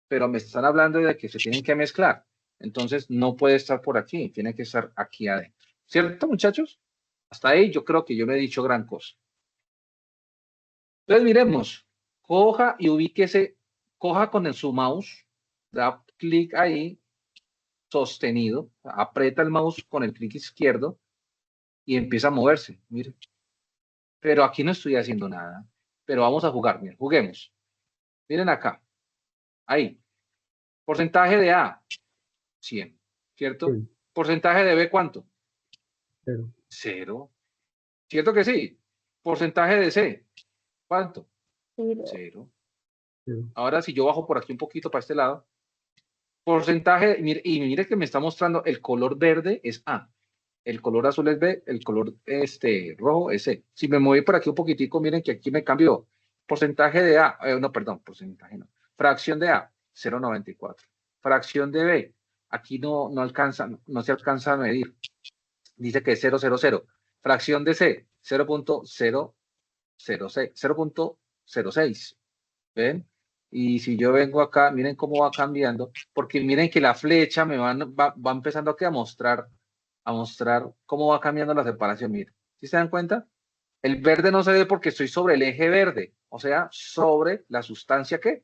Pero me están hablando de que se tienen que mezclar. Entonces no puede estar por aquí, tiene que estar aquí adentro. ¿Cierto, muchachos? Hasta ahí yo creo que yo no he dicho gran cosa. Entonces miremos, coja y ubíquese, coja con su mouse, da clic ahí, sostenido, aprieta el mouse con el clic izquierdo y empieza a moverse. Mire. Pero aquí no estoy haciendo nada. Pero vamos a jugar, miren, juguemos. Miren acá, ahí. Porcentaje de A, 100, ¿cierto? Sí, Porcentaje de B, ¿cuánto? 0. 0. ¿Cierto que sí? Porcentaje de C, ¿cuánto? 0. 0. 0. Ahora si yo bajo por aquí un poquito para este lado, porcentaje, y mire que me está mostrando el color verde es A, el color azul es B, el color rojo es C. Si me moví por aquí un poquitico, miren que aquí me cambió. Porcentaje de A, no, perdón, porcentaje no. Fracción de A, 0.94. Fracción de B, aquí no alcanza, no se alcanza a medir. Dice que es 0.00. Fracción de C, 0.006. ¿Ven? Y si yo vengo acá, miren cómo va cambiando, porque miren que la flecha me va empezando aquí a mostrar cómo va cambiando la separación. Miren, ¿sí se dan cuenta? El verde no se ve porque estoy sobre el eje verde, o sea, sobre la sustancia que.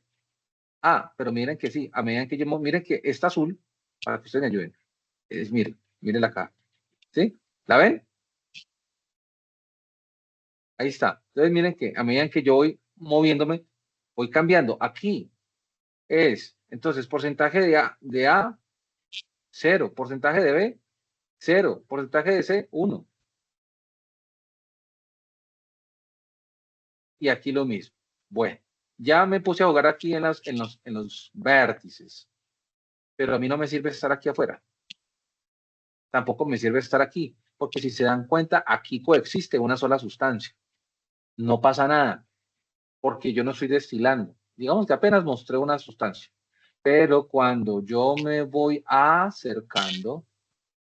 Ah, pero miren que sí, a medida que yo, miren que está azul, para que ustedes me ayuden. Miren acá. ¿Sí? ¿La ven? Ahí está. Entonces miren que a medida que yo voy moviéndome, voy cambiando. Aquí entonces, porcentaje de A, 0. Porcentaje de B, 0. Porcentaje de C, 1. Y aquí lo mismo. Bueno, ya me puse a jugar aquí en los vértices. Pero a mí no me sirve estar aquí afuera. Tampoco me sirve estar aquí. Porque si se dan cuenta, aquí coexiste una sola sustancia. No pasa nada. Porque yo no estoy destilando. Digamos que apenas mostré una sustancia. Pero cuando yo me voy acercando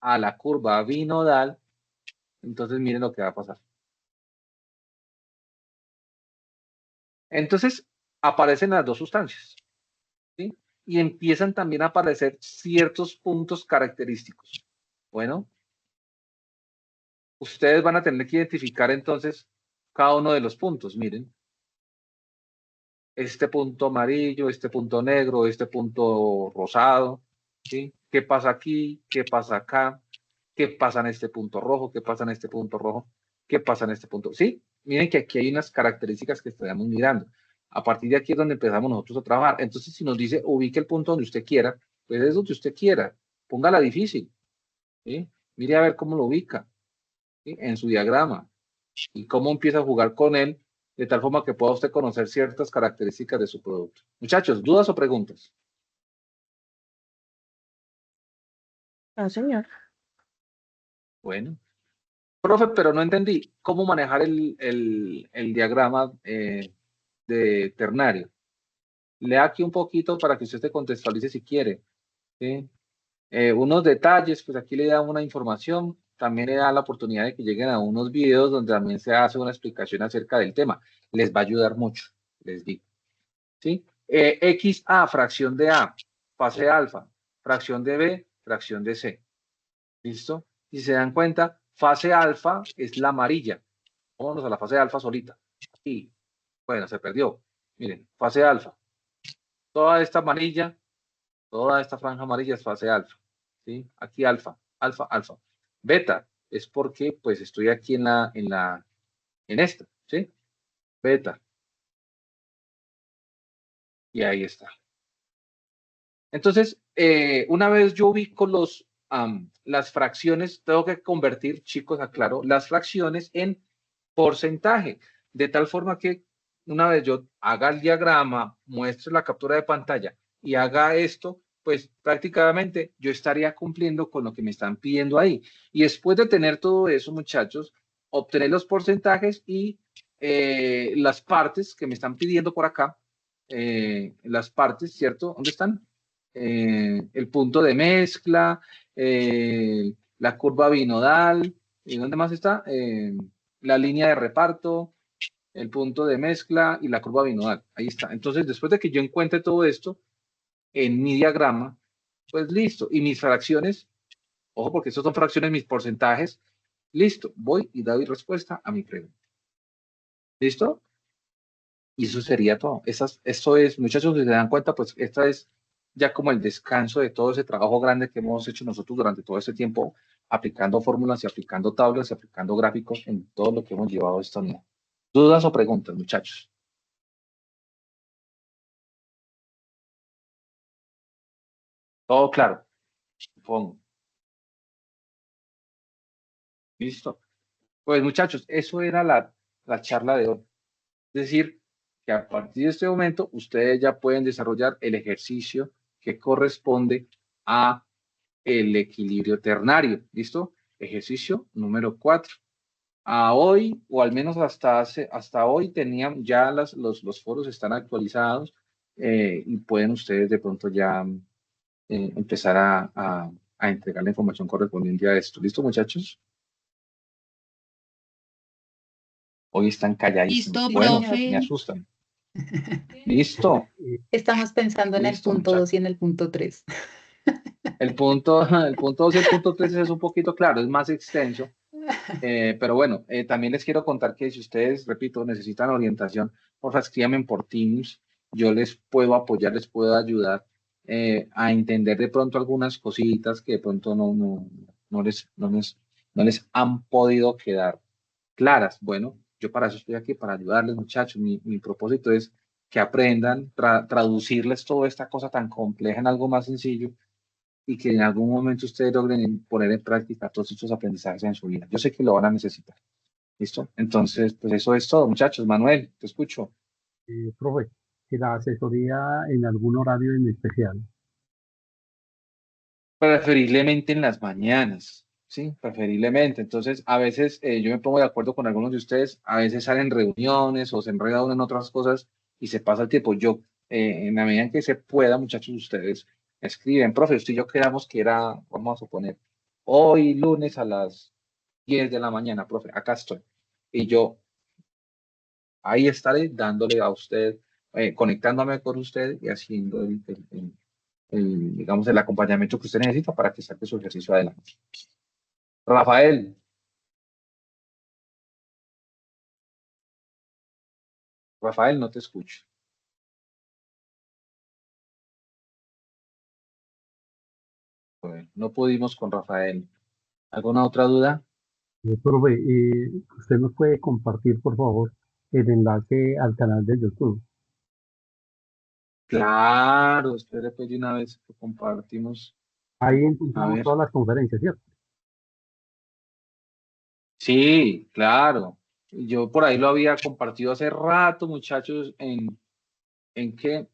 a la curva binodal, entonces miren lo que va a pasar. Entonces aparecen las dos sustancias, ¿sí? y empiezan también a aparecer ciertos puntos característicos. Bueno, ustedes van a tener que identificar entonces cada uno de los puntos. Miren, este punto amarillo, este punto negro, este punto rosado, ¿sí? ¿Qué pasa aquí? ¿Qué pasa acá? ¿Qué pasa en este punto rojo? ¿Qué pasa en este punto rojo? ¿Qué pasa en este punto? Sí, miren que aquí hay unas características que estamos mirando. A partir de aquí es donde empezamos nosotros a trabajar. Entonces, si nos dice ubique el punto donde usted quiera, pues es donde usted quiera. Póngala difícil, ¿sí? Mire a ver cómo lo ubica, ¿sí? En su diagrama y cómo empieza a jugar con él de tal forma que pueda usted conocer ciertas características de su producto. Muchachos, ¿dudas o preguntas? No, señor. Bueno. Profe, pero no entendí cómo manejar el diagrama de ternario. Lea aquí un poquito para que usted se contextualice si quiere, ¿sí? Unos detalles, pues aquí le da una información, también le da la oportunidad de que lleguen a unos videos donde también se hace una explicación acerca del tema. Les va a ayudar mucho, les digo, ¿sí? XA, fracción de A, fase alfa, fracción de B, fracción de C. ¿Listo? Si se dan cuenta, fase alfa es la amarilla. Vámonos a la fase alfa solita. Y bueno, se perdió. Miren, fase alfa. Toda esta amarilla, toda esta franja amarilla es fase alfa. ¿Sí? Aquí alfa, alfa, alfa. Beta es porque pues estoy aquí en esta, ¿sí? Beta. Y ahí está. Entonces, una vez yo ubico las fracciones, tengo que convertir, chicos, aclaro, las fracciones en porcentaje, de tal forma que una vez yo haga el diagrama, muestre la captura de pantalla y haga esto, pues prácticamente yo estaría cumpliendo con lo que me están pidiendo ahí. Y después de tener todo eso, muchachos, obtener los porcentajes y las partes que me están pidiendo por acá, las partes, ¿cierto? ¿Dónde están? El punto de mezcla, la curva binodal, ¿y dónde más está? La línea de reparto, el punto de mezcla y la curva binodal. Ahí está. Entonces, después de que yo encuentre todo esto en mi diagrama, pues listo. Y mis fracciones, ojo, porque estos son fracciones, mis porcentajes, listo. Voy y doy respuesta a mi pregunta. ¿Listo? Y eso sería todo. Esto es, muchachos, si se dan cuenta, pues esta es ya como el descanso de todo ese trabajo grande que hemos hecho nosotros durante todo este tiempo, aplicando fórmulas y aplicando tablas y aplicando gráficos en todo lo que hemos llevado esta unidad. ¿Dudas o preguntas, muchachos? Todo claro. Supongo. Listo. Pues muchachos, eso era la charla de hoy. Es decir, que a partir de este momento ustedes ya pueden desarrollar el ejercicio que corresponde a el equilibrio ternario. ¿Listo? Ejercicio número 4. A hoy, o al menos hasta hoy, tenían ya los foros están actualizados y pueden ustedes de pronto ya empezar a entregar la información correspondiente a esto. ¿Listo, muchachos? Hoy están calladísimos. Listo, Bueno, profe. me asustan. Listo. Estamos pensando en el Listo, punto 2 muchachos. y en el punto 3. El punto 2 y el punto 3 es un poquito claro, es más extenso. Pero bueno, también les quiero contar que si ustedes, repito, necesitan orientación, por favor, escríbanme por Teams. Yo les puedo apoyar, les puedo ayudar a entender de pronto algunas cositas que de pronto no les han podido quedar claras. Bueno, yo para eso estoy aquí, para ayudarles, muchachos. Mi propósito es que aprendan, traducirles toda esta cosa tan compleja en algo más sencillo y que en algún momento ustedes logren poner en práctica todos estos aprendizajes en su vida. Yo sé que lo van a necesitar. ¿Listo? Entonces, pues eso es todo, muchachos. Manuel, te escucho. Profe, que la asesoría en algún horario en especial. Preferiblemente en las mañanas, ¿sí? Preferiblemente. Entonces, a veces yo me pongo de acuerdo con algunos de ustedes, a veces salen reuniones o se enreda uno en otras cosas y se pasa el tiempo. Yo, en la medida en que se pueda, muchachos, ustedes escriben, profe, usted y yo quedamos que era, vamos a suponer, hoy lunes a las 10 de la mañana, profe, acá estoy. Y yo ahí estaré dándole a usted, conectándome con usted y haciendo digamos, el acompañamiento que usted necesita para que saque su ejercicio adelante. Rafael. Rafael, no te escucho. Bueno, no pudimos con Rafael. ¿Alguna otra duda? Profe, ¿usted nos puede compartir, por favor, el enlace al canal de YouTube? Claro, espere pues de una vez que compartimos. Ahí A encontramos ver. todas las conferencias, ¿cierto? Sí, claro. Yo por ahí lo había compartido hace rato, muchachos, ¿en qué?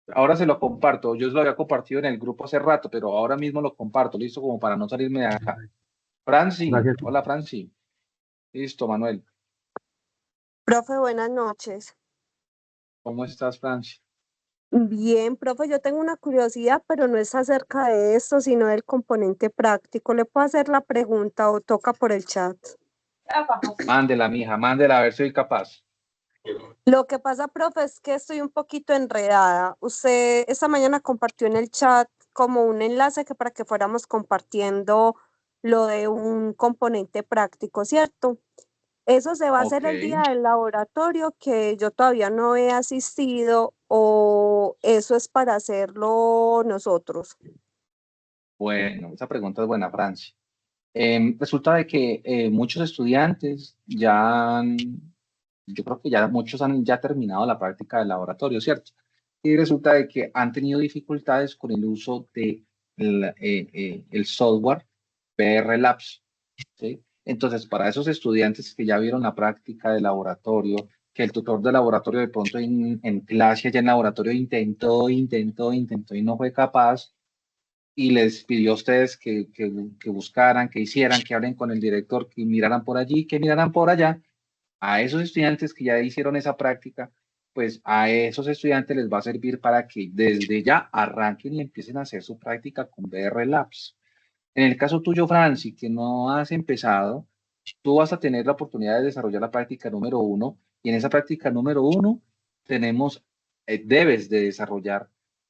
Ahora se lo comparto. Yo se lo había compartido en el grupo hace rato, pero ahora mismo lo comparto, listo, como para no salirme de acá. Franci, Gracias. hola Franci. Listo, Manuel. Profe, buenas noches. ¿Cómo estás, Franci? Bien, profe, yo tengo una curiosidad, pero no es acerca de esto, sino del componente práctico. ¿Le puedo hacer la pregunta o toca por el chat? Mándela, mija, mándela a ver si soy capaz. Lo que pasa, profe, es que estoy un poquito enredada. Usted esta mañana compartió en el chat como un enlace que para que fuéramos compartiendo lo de un componente práctico, ¿cierto? Eso se va a hacer Ok. el día del laboratorio que yo todavía no he asistido o eso es para hacerlo nosotros. Bueno, esa pregunta es buena, Franci. Resulta de que muchos estudiantes yo creo que ya muchos han ya terminado la práctica del laboratorio, ¿cierto? Y resulta de que han tenido dificultades con el uso de el software PR Labs, ¿sí? Entonces, para esos estudiantes que ya vieron la práctica de laboratorio, que el tutor de laboratorio de pronto en clase allá en laboratorio intentó y no fue capaz, y les pidió a ustedes que buscaran, que hicieran, que hablen con el director, que miraran por allí, que miraran por allá. A esos estudiantes que ya hicieron esa práctica, pues a esos estudiantes les va a servir para que desde ya arranquen y empiecen a hacer su práctica con VR Labs. En el caso tuyo, Franci, que no has empezado, tú vas a tener la oportunidad de desarrollar la práctica número 1 y en esa práctica número 1 debes de desarrollar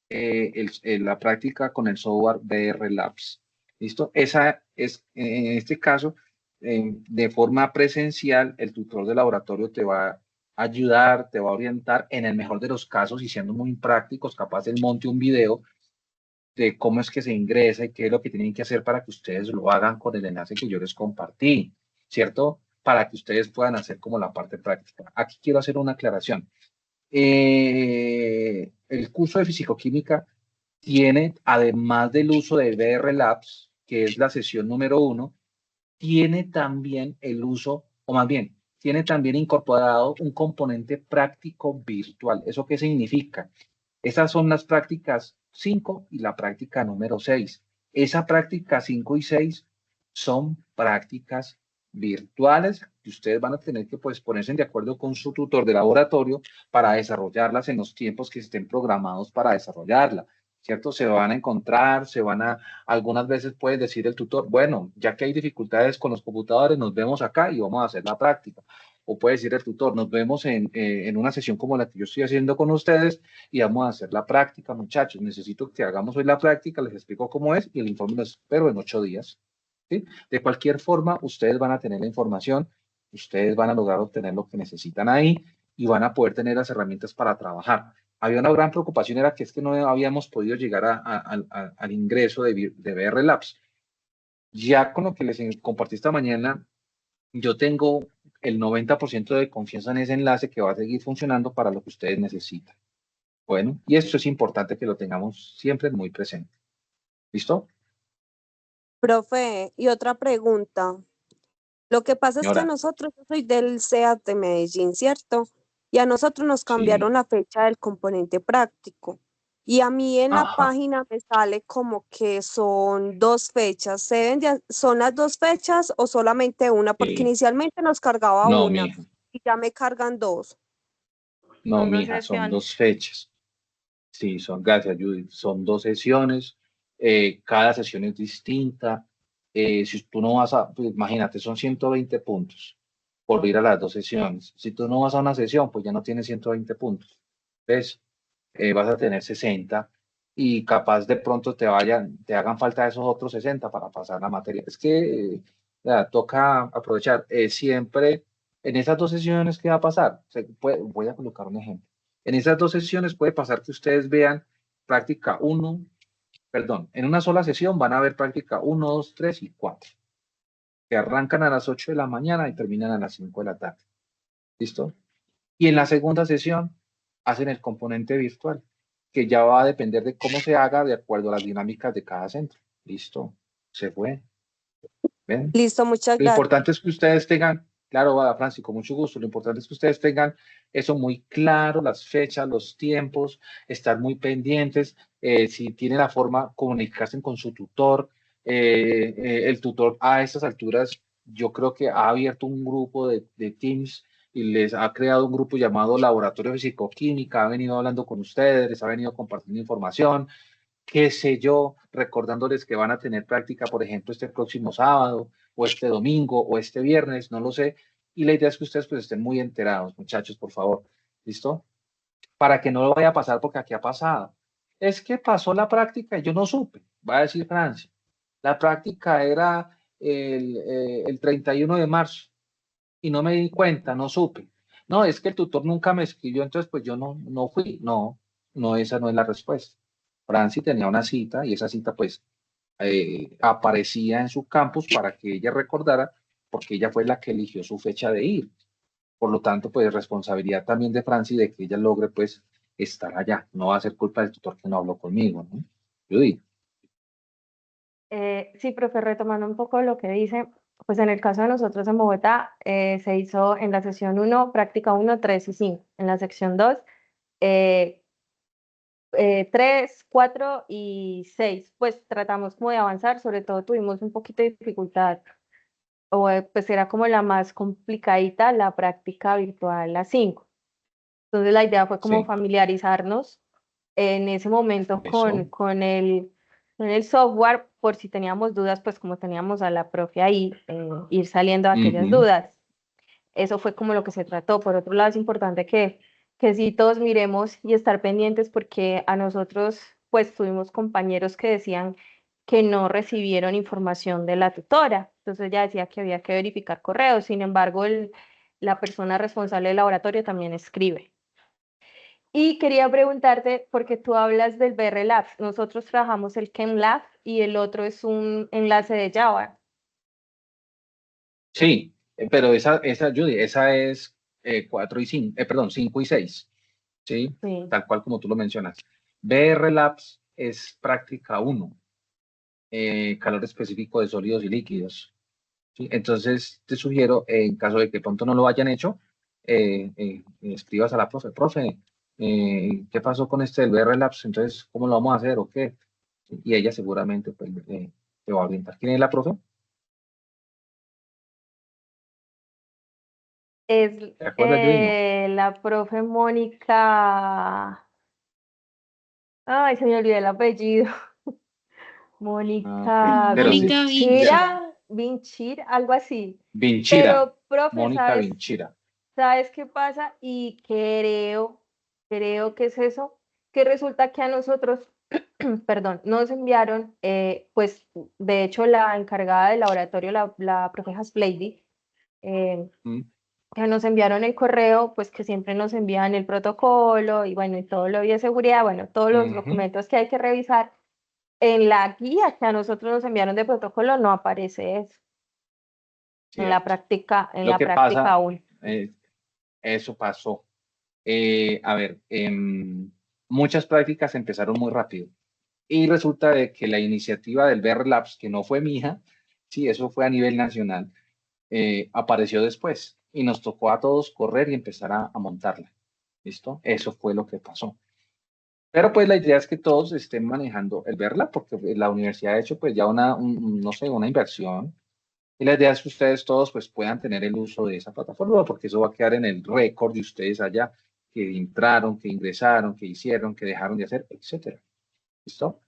la práctica con el software VR Labs. ¿Listo? Esa es, en este caso, de forma presencial, el tutor de laboratorio te va a ayudar, te va a orientar, en el mejor de los casos y siendo muy prácticos, capaz él monte un video de cómo es que se ingresa y qué es lo que tienen que hacer para que ustedes lo hagan con el enlace que yo les compartí, ¿cierto? Para que ustedes puedan hacer como la parte práctica. Aquí quiero hacer una aclaración. El curso de fisicoquímica tiene, además del uso de VR Labs, que es la sesión número 1, tiene también el uso, o más bien, tiene también incorporado un componente práctico virtual. ¿Eso qué significa? Esas son las prácticas 5 y la práctica número 6. Esa práctica 5 y 6 son prácticas virtuales que ustedes van a tener que pues, ponerse de acuerdo con su tutor de laboratorio para desarrollarlas en los tiempos que estén programados para desarrollarla, ¿cierto? Se van a encontrar, algunas veces puede decir el tutor, bueno, ya que hay dificultades con los computadores, nos vemos acá y vamos a hacer la práctica. O puede decir el tutor, nos vemos en una sesión como la que yo estoy haciendo con ustedes y vamos a hacer la práctica, muchachos. Necesito que hagamos hoy la práctica, les explico cómo es y el informe lo espero en 8 días. ¿Sí? De cualquier forma, ustedes van a tener la información, ustedes van a lograr obtener lo que necesitan ahí y van a poder tener las herramientas para trabajar. Había una gran preocupación, era que es que no habíamos podido llegar al ingreso de VR Labs. Ya con lo que les compartí esta mañana, yo tengo el 90% de confianza en ese enlace que va a seguir funcionando para lo que ustedes necesitan. Bueno, y esto es importante que lo tengamos siempre muy presente. ¿Listo? Profe, y otra pregunta. Lo que pasa es que Señora, nosotros, yo soy del CEAT de Medellín, ¿cierto? Y a nosotros nos sí. cambiaron la fecha del componente práctico. Y a mí en la Ajá. página me sale como que son 2 fechas. ¿Son las 2 fechas o solamente una? Porque Sí. inicialmente nos cargaba No, una mija. y ya me cargan 2. No, Son dos mija, son sesiones. 2 fechas. Sí, gracias, Judith. Son 2 sesiones. Cada sesión es distinta. Si tú no vas pues, imagínate, son 120 puntos por ir a las 2 sesiones. Si tú no vas a una sesión, pues ya no tienes 120 puntos. ¿Ves? Vas a tener 60. y capaz de pronto te hagan falta esos otros 60 para pasar la materia. Es que toca aprovechar. Siempre en esas 2 sesiones, ¿qué va a pasar? Voy a colocar un ejemplo. En esas 2 sesiones puede pasar que ustedes vean práctica 1, perdón, en una sola sesión van a ver práctica 1, 2, 3 y 4, que arrancan a las 8 de la mañana y terminan a las 5 de la tarde. ¿Listo? Y en la segunda sesión hacen el componente virtual, que ya va a depender de cómo se haga de acuerdo a las dinámicas de cada centro. Listo, se fue. ¿Ven? Listo, muchas Lo gracias. importante es que ustedes tengan, claro, Francis, con mucho gusto, lo importante es que ustedes tengan eso muy claro, las fechas, los tiempos, estar muy pendientes, si tiene la forma, comunicarse con su tutor. El tutor a estas alturas, yo creo que ha abierto un grupo de Teams y les ha creado un grupo llamado Laboratorio de Psicoquímica, ha venido hablando con ustedes, les ha venido compartiendo información, qué sé yo, recordándoles que van a tener práctica, por ejemplo, este próximo sábado, o este domingo, o este viernes, no lo sé. Y la idea es que ustedes pues estén muy enterados, muchachos, por favor. ¿Listo? Para que no lo vaya a pasar, porque aquí ha pasado. Es que pasó la práctica y yo no supe, va a decir Francia. La práctica era el 31 de marzo y no me di cuenta, no supe. No, es que el tutor nunca me escribió, entonces pues yo no fui. No, no, esa no es la respuesta. Franci tenía una cita y esa cita pues aparecía en su campus para que ella recordara, porque ella fue la que eligió su fecha de ir. Por lo tanto, pues responsabilidad también de Franci de que ella logre pues estar allá. No va a ser culpa del tutor que no habló conmigo, ¿no? Yo digo. Sí, profe, retomando un poco lo que dice, pues en el caso de nosotros en Bogotá, se hizo en la sesión 1, práctica 1, 3 y 5. En la sección 2, 3, 4 y 6. Pues tratamos como de avanzar, sobre todo tuvimos un poquito de dificultad, o pues era como la más complicadita, la práctica virtual, la 5. Entonces la idea fue como Sí. familiarizarnos en ese momento Eso. con el software, por si teníamos dudas, pues como teníamos a la profe ahí, ir saliendo de aquellas Ujú. dudas. Eso fue como lo que se trató. Por otro lado, es importante que sí todos miremos y estar pendientes, porque a nosotros, pues tuvimos compañeros que decían que no recibieron información de la tutora. Entonces ella decía que había que verificar correos. Sin embargo, la persona responsable del laboratorio también escribe. Y quería preguntarte, porque tú hablas del BR Labs, nosotros trabajamos el ChemLab y el otro es un enlace de Java. Sí, pero Judy, esa es 4 y 5, perdón, 5 y 6, ¿sí? Sí. Tal cual como tú lo mencionas. BR Labs es práctica 1, calor específico de sólidos y líquidos, ¿sí? Entonces, te sugiero, en caso de que pronto no lo hayan hecho, escribas a la profe, ¿qué pasó con este del BR Labs? Entonces, ¿cómo lo vamos a hacer o qué? Y ella seguramente pues, te va a orientar. ¿Quién es la profe? Es ¿Te acuerdas, Judy? No. la profe Mónica. Ay, se me olvidó el apellido. Ah, ok. Mónica Pero sí, Mónica Vinchira, Vinchir, algo así. Vinchira, Pero, profe, Mónica Vinchira. ¿sabes qué pasa? Y creo que es eso, que resulta que a nosotros, perdón, nos enviaron, pues, de hecho, la encargada del laboratorio, la profe Hasplady, Mm, que nos enviaron el correo, pues que siempre nos envían el protocolo y bueno, y todo lo de seguridad, bueno, todos los ujú, documentos que hay que revisar. En la guía que a nosotros nos enviaron de protocolo no aparece eso. cierto. En Lo la que práctica pasa, aún. eso pasó. A ver, muchas prácticas empezaron muy rápido. Y resulta de que la iniciativa del VR Labs, que no fue mía, sí, eso fue a nivel nacional, apareció después. Y nos tocó a todos correr y empezar a montarla. ¿Listo? Eso fue lo que pasó. Pero pues la idea es que todos estén manejando el verla, porque la universidad ha hecho pues ya no sé, una inversión. Y la idea es que ustedes todos pues puedan tener el uso de esa plataforma, porque eso va a quedar en el récord de ustedes allá, que entraron, que ingresaron, que hicieron, que dejaron de hacer, etcétera. ¿Listo?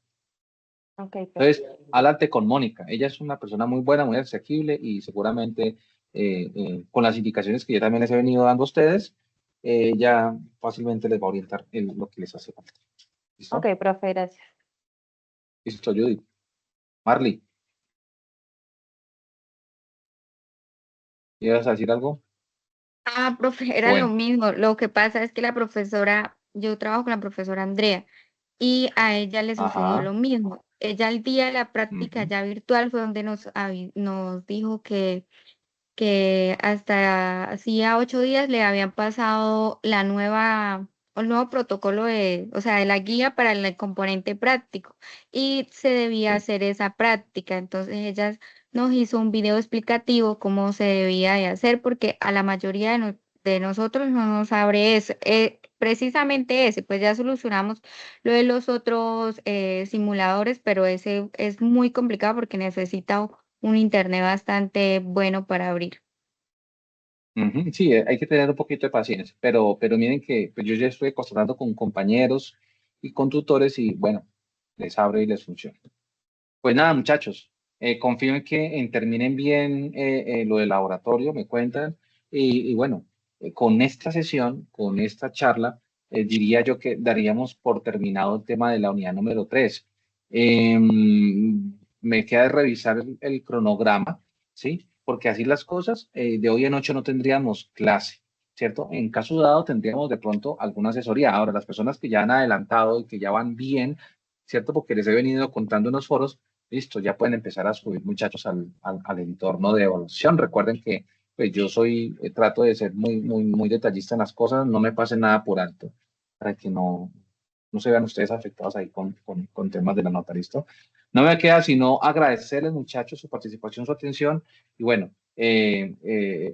Ok, Entonces, perfecto. háblate con Mónica. Ella es una persona muy buena, muy asequible y seguramente con las indicaciones que yo también les he venido dando a ustedes, ella fácilmente les va a orientar en lo que les hace falta. Ok, ¿Listo? profe, gracias. Listo, Judith. Marley, ¿ibas a decir algo? Ah, profe, era lo Bueno, mismo. Lo que pasa es que la profesora, yo trabajo con la profesora Andrea y a ella le sucedió ajá. lo mismo. Ella al día de la práctica Ujú. ya virtual fue donde nos dijo que hasta hacía 8 días le habían pasado el nuevo protocolo o sea, de la guía para el componente práctico y se debía Sí. hacer esa práctica. Entonces ella nos hizo un video explicativo cómo se debía de hacer porque a la mayoría de nosotros no nos abre eso. Precisamente ese, pues ya solucionamos lo de los otros simuladores, pero ese es muy complicado porque necesita un internet bastante bueno para abrir. Ujú, sí, hay que tener un poquito de paciencia, pero miren que pues, yo ya estoy acostumbrado con compañeros y con tutores y bueno, les abre y les funciona. Pues nada, muchachos, confío en que terminen bien lo del laboratorio, me cuentan, y bueno, con esta sesión, con esta charla, diría yo que daríamos por terminado el tema de la unidad número 3. Me queda de revisar el cronograma, ¿sí? Porque así las cosas, de hoy en 8 no tendríamos clase, ¿cierto? En caso dado tendríamos de pronto alguna asesoría. Ahora, las personas que ya han adelantado y que ya van bien, ¿cierto? Porque les he venido contando en los foros. Listo, ya pueden empezar a subir muchachos al entorno de evaluación. Recuerden que pues, yo trato de ser muy detallista en las cosas, no me pase nada por alto, para que no se vean ustedes afectados ahí con temas de la nota, ¿listo? No me queda sino agradecerles muchachos su participación, su atención y bueno,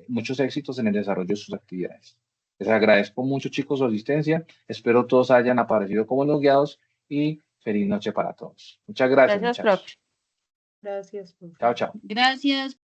muchos éxitos en el desarrollo de sus actividades. Les agradezco mucho chicos su asistencia, espero todos hayan aparecido como los guiados y feliz noche para todos. Muchas gracias Gracias, profe. muchachos. Gracias, profe. Chao, chao. Gracias.